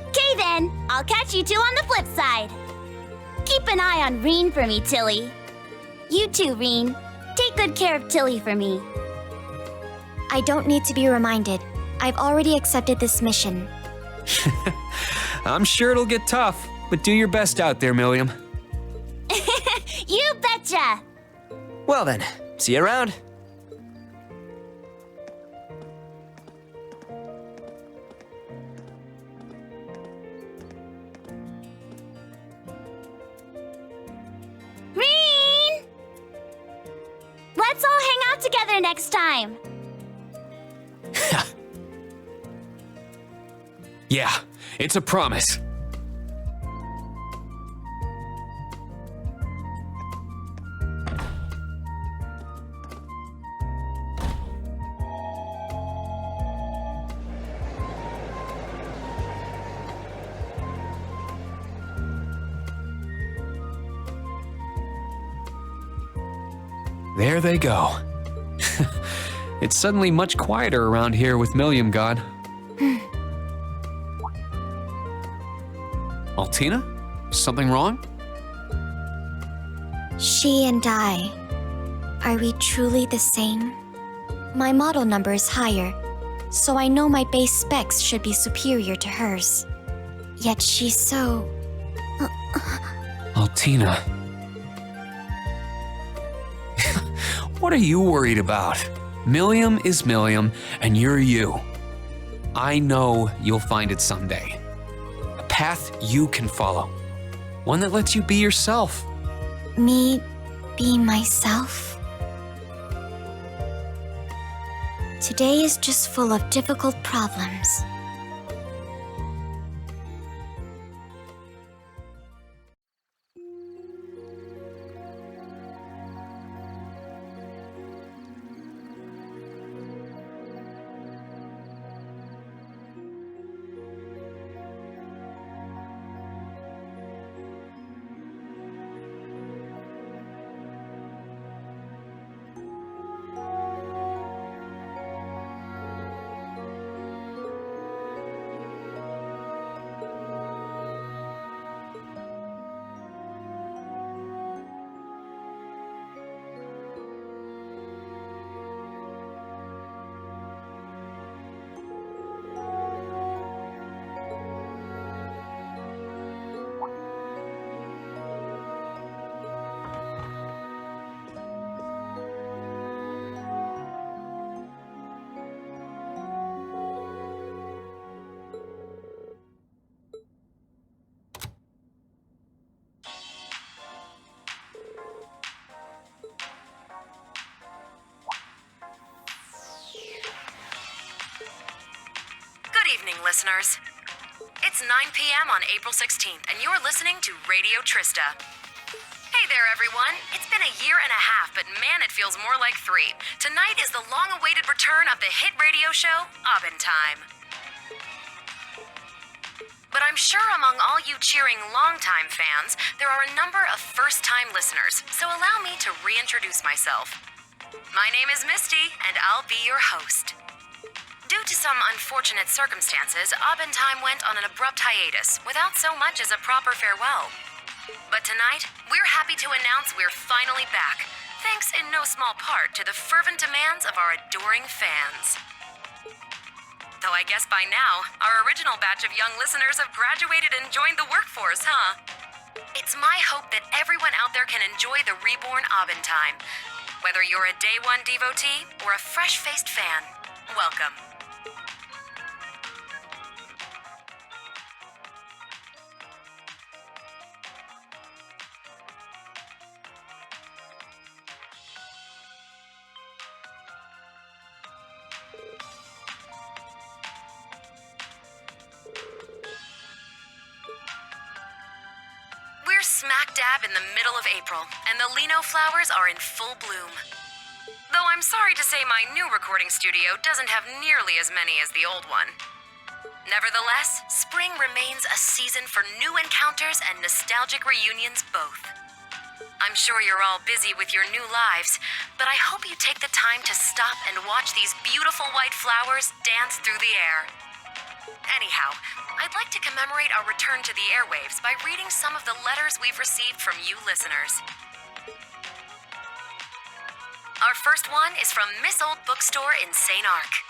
Okay then, I'll catch you two on the flip side. Keep an eye on Reen for me, Tilly. You too, Reen. Take good care of Tilly for me. I don't need to be reminded. I've already accepted this mission. I'm sure it'll get tough, but do your best out there, Milliam. You betcha! Well then, see you around. Reen! Let's all hang out together next time. Yeah, it's a promise. There they go. It's suddenly much quieter around here with Milliam gone. Altina? Something wrong? She and I. Are we truly the same? My model number is higher, so I know my base specs should be superior to hers. Yet she's so... Altina. What are you worried about? Milliam is Milliam, and you're you. I know you'll find it someday. A path you can follow. One that lets you be yourself. Me be myself? Today is just full of difficult problems. Good evening, listeners. It's 9 p.m. on April 16th, and you're listening to Radio Trista. Hey there, everyone. It's been a year and a half, but man, it feels more like 3. Tonight is the long-awaited return of the hit radio show, Abendtime. But I'm sure among all you cheering longtime fans, there are a number of first-time listeners, so allow me to reintroduce myself. My name is Misty, and I'll be your host. Due to some unfortunate circumstances, Abendtime went on an abrupt hiatus without so much as a proper farewell. But tonight, we're happy to announce we're finally back, thanks in no small part to the fervent demands of our adoring fans. Though I guess by now, our original batch of young listeners have graduated and joined the workforce, huh? It's my hope that everyone out there can enjoy the reborn Abendtime. Whether you're a Day One devotee or a fresh-faced fan, welcome. dab in the middle of April, and the Lino flowers are in full bloom. Though I'm sorry to say my new recording studio doesn't have nearly as many as the old one. Nevertheless, spring remains a season for new encounters and nostalgic reunions both. I'm sure you're all busy with your new lives, but I hope you take the time to stop and watch these beautiful white flowers dance through the air. Anyhow, I'd like to commemorate our return to the airwaves by reading some of the letters we've received from you listeners. Our first one is from Miss Old Bookstore in St. Arc.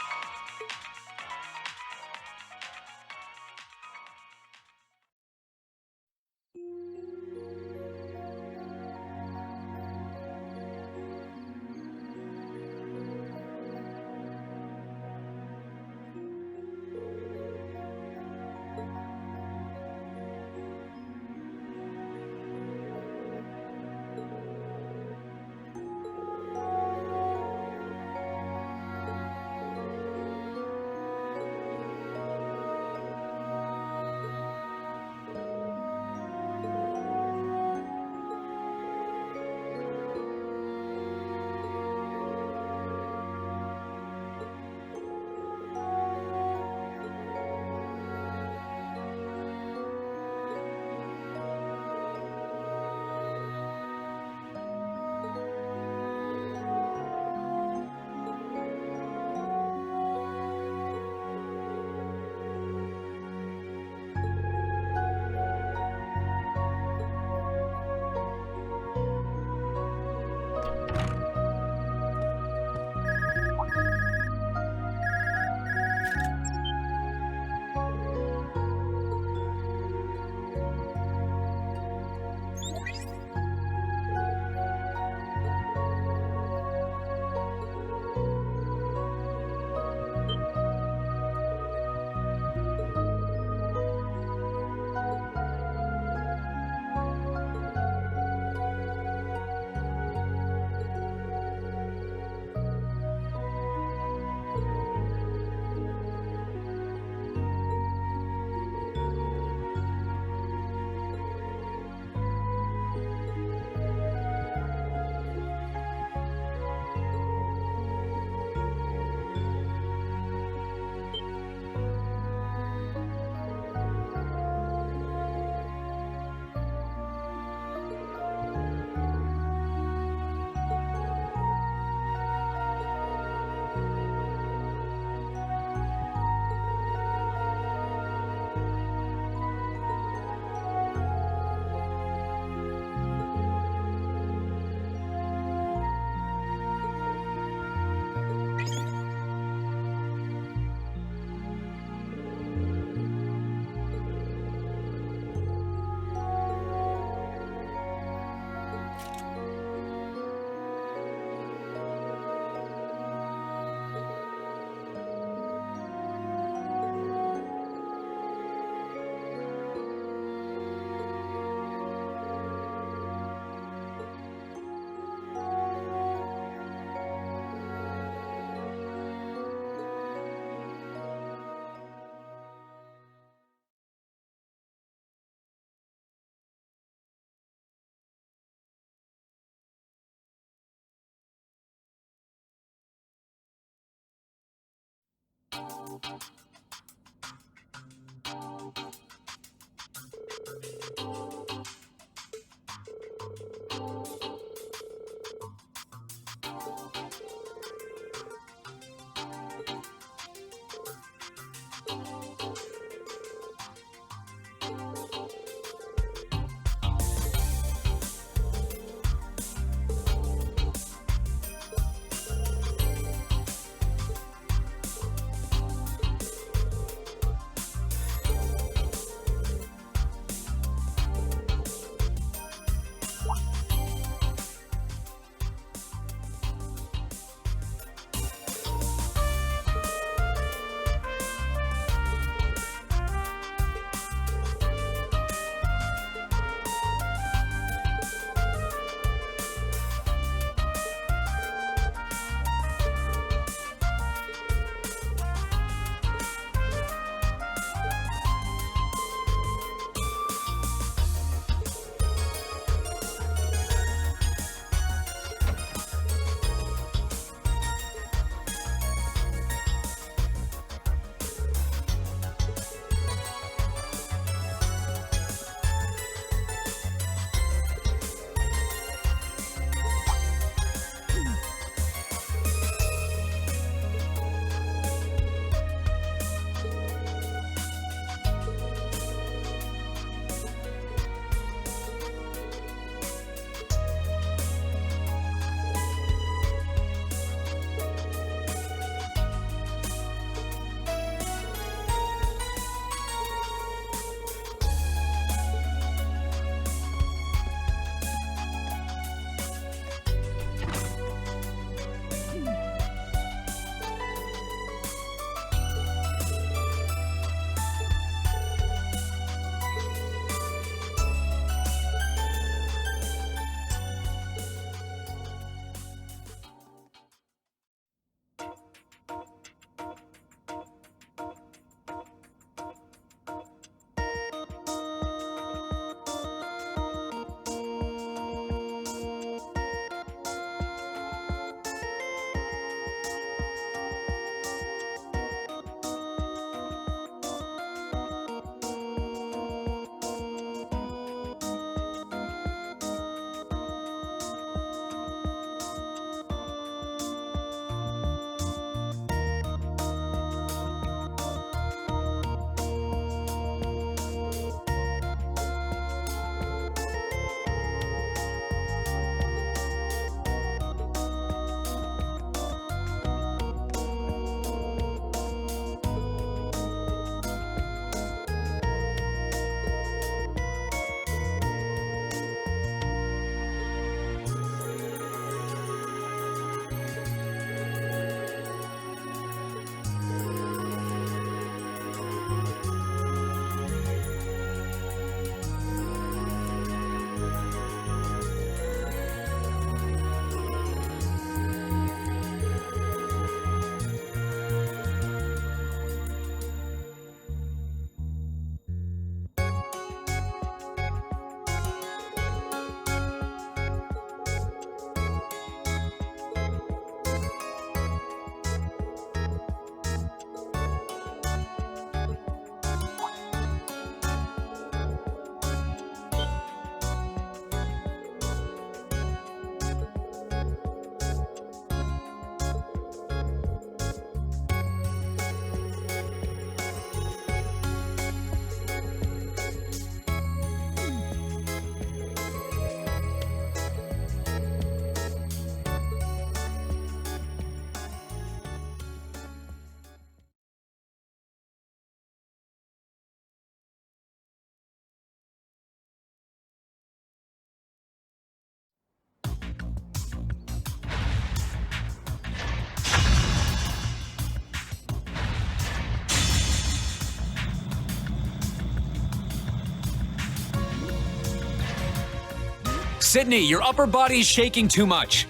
Sydney, your upper body's shaking too much.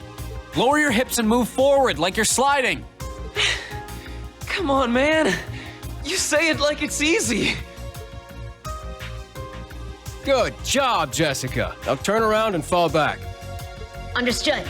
Lower your hips and move forward like you're sliding. Come on, man. You say it like it's easy. Good job, Jessica. Now turn around and fall back. Understood.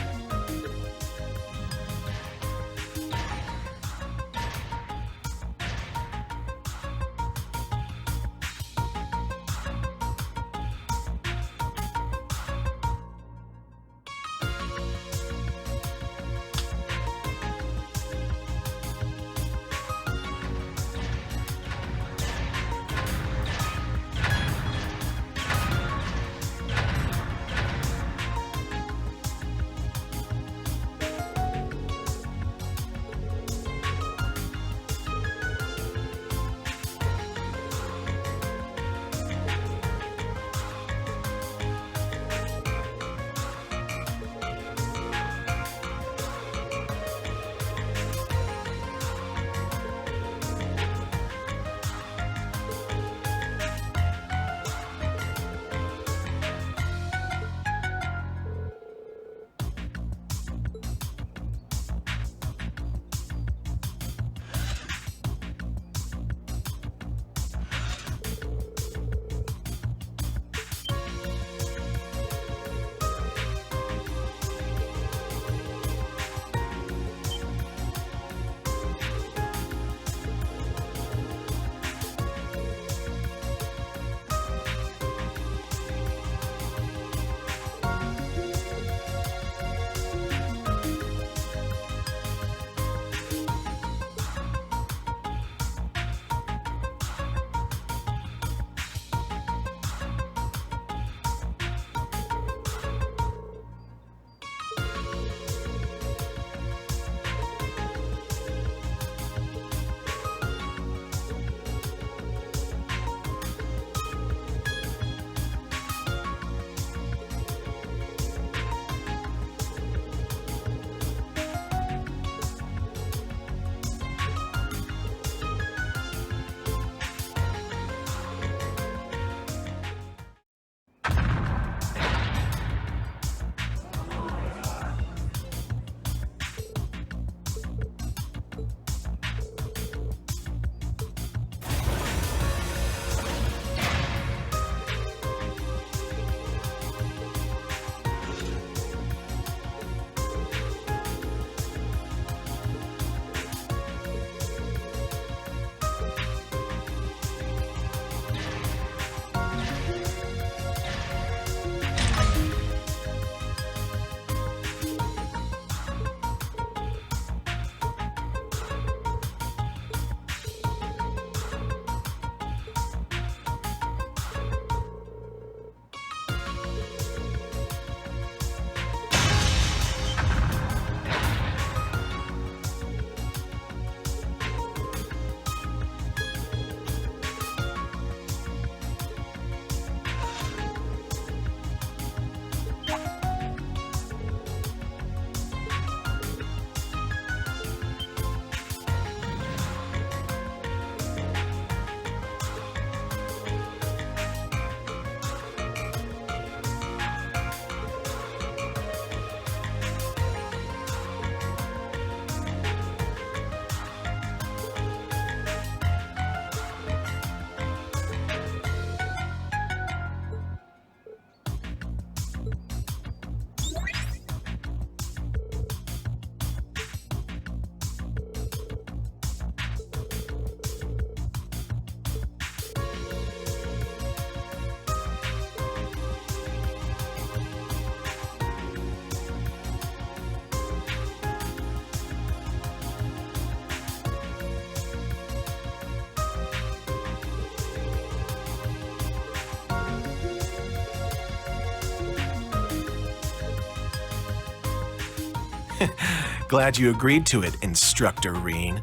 Glad you agreed to it, Instructor Reen.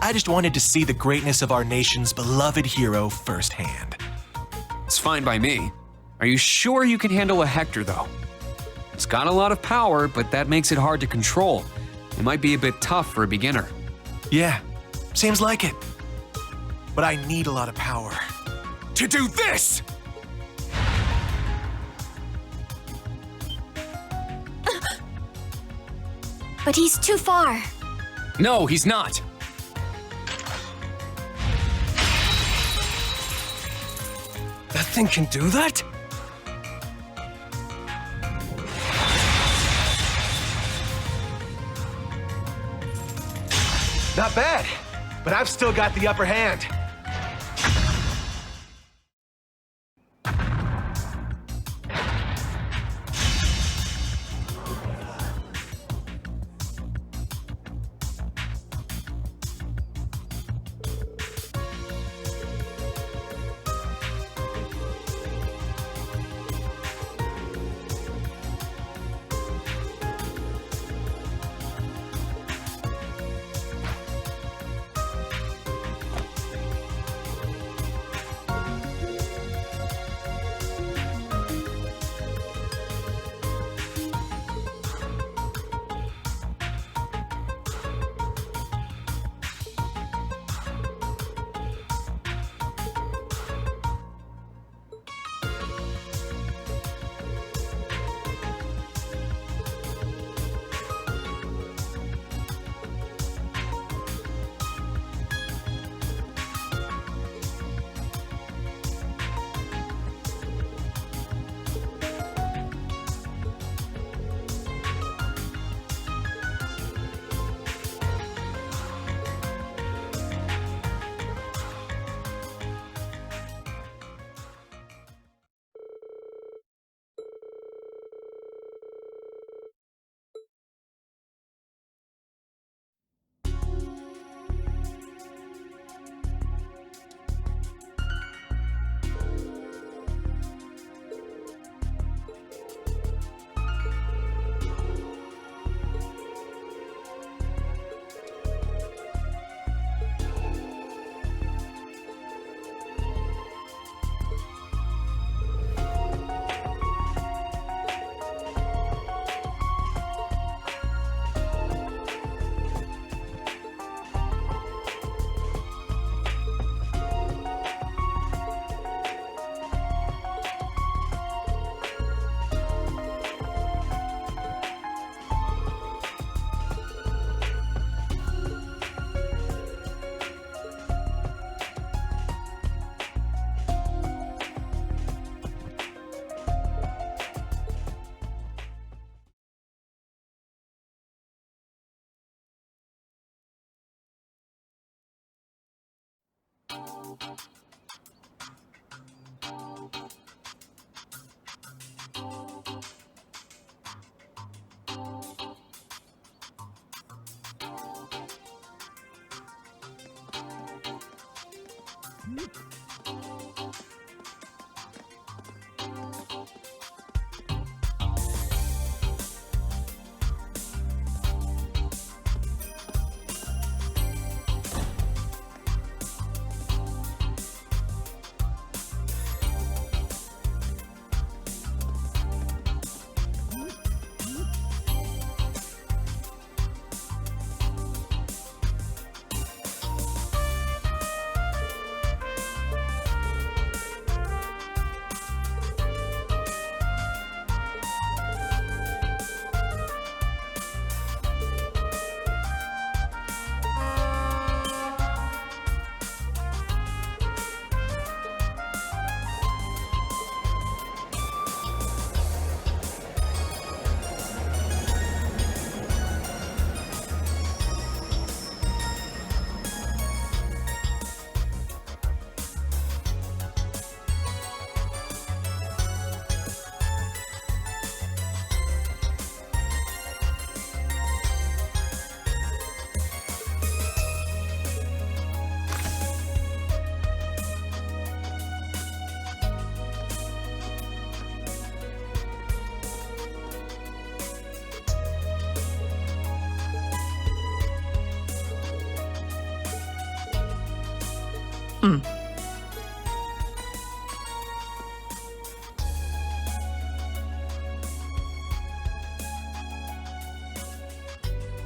I just wanted to see the greatness of our nation's beloved hero firsthand. It's fine by me. Are you sure you can handle a Hector, though? He's got a lot of power, but that makes it hard to control. It might be a bit tough for a beginner. Yeah, seems like it. But I need a lot of power to do this! But he's too far. No, he's not. That thing can do that? Not bad, but I've still got the upper hand.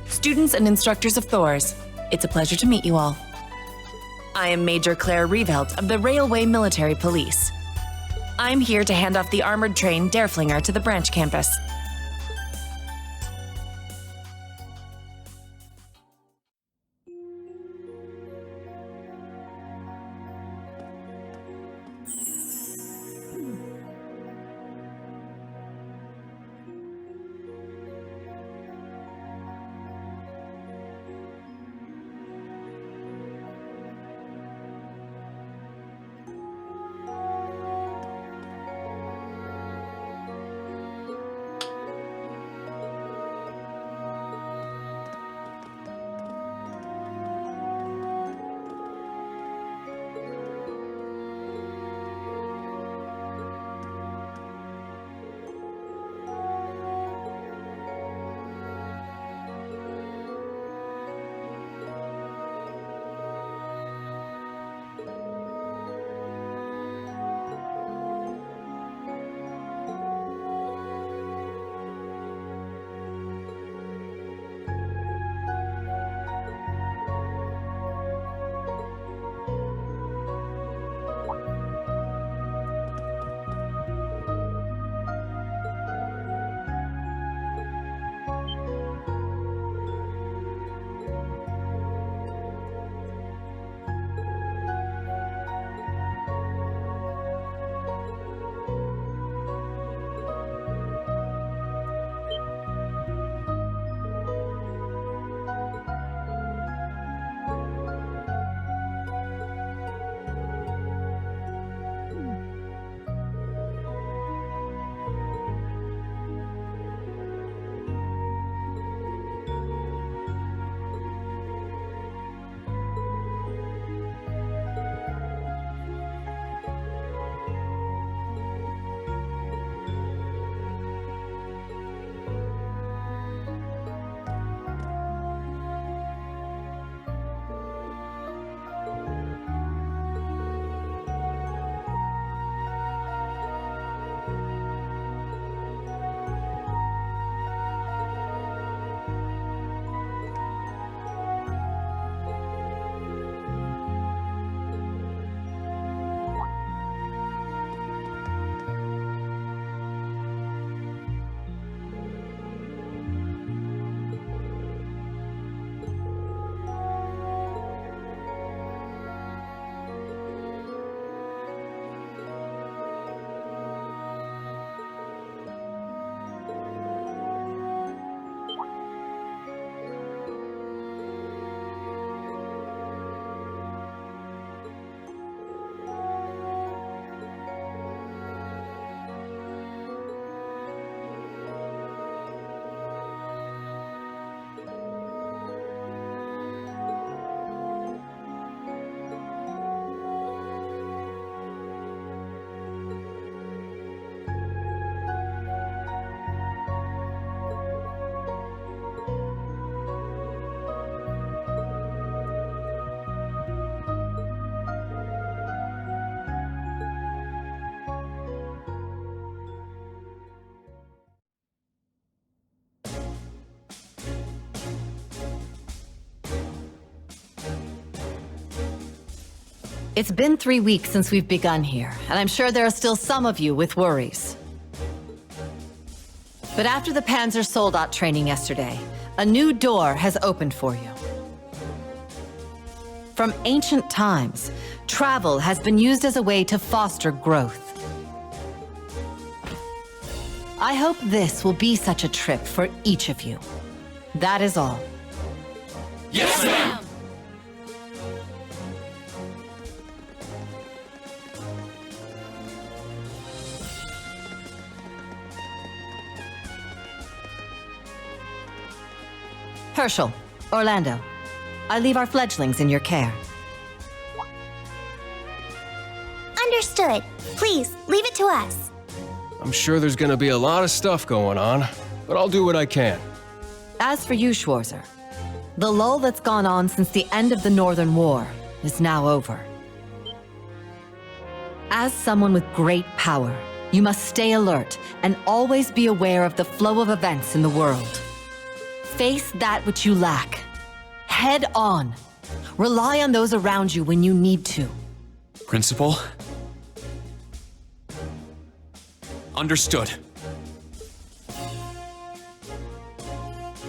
Students and instructors of Thors, it's a pleasure to meet you all. I am Major Claire Revelt of the Railway Military Police. I'm here to hand off the armored train Derflinger to the branch campus. It's been 3 weeks since we've begun here, and I'm sure there are still some of you with worries. But after the Panzer Soldat training yesterday, a new door has opened for you. From ancient times, travel has been used as a way to foster growth. I hope this will be such a trip for each of you. That is all. Yes, ma'am! Herschel, Orlando, I leave our fledglings in your care. Understood. Please, leave it to us. I'm sure there's gonna be a lot of stuff going on, but I'll do what I can. As for you, Schwarzer, the lull that's gone on since the end of the Northern War is now over. As someone with great power, you must stay alert and always be aware of the flow of events in the world. Face that which you lack. Head on. Rely on those around you when you need to. Principal? Understood.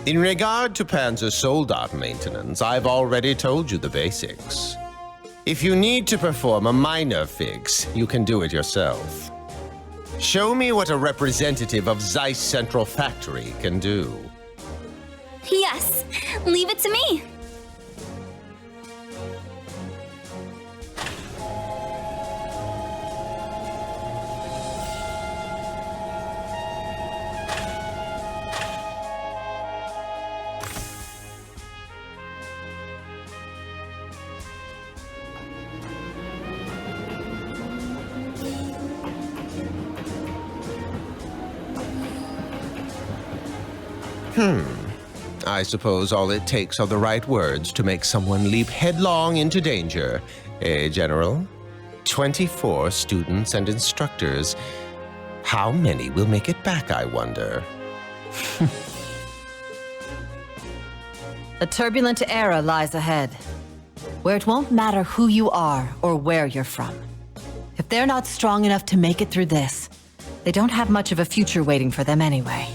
In regard to Panzer Soldat maintenance, I've already told you the basics. If you need to perform a minor fix, you can do it yourself. Show me what a representative of Zeiss Central Factory can do. Yes, leave it to me. I suppose all it takes are the right words to make someone leap headlong into danger. Eh, General? 24 students and instructors. How many will make it back, I wonder? A turbulent era lies ahead, where it won't matter who you are or where you're from. If they're not strong enough to make it through this, they don't have much of a future waiting for them anyway.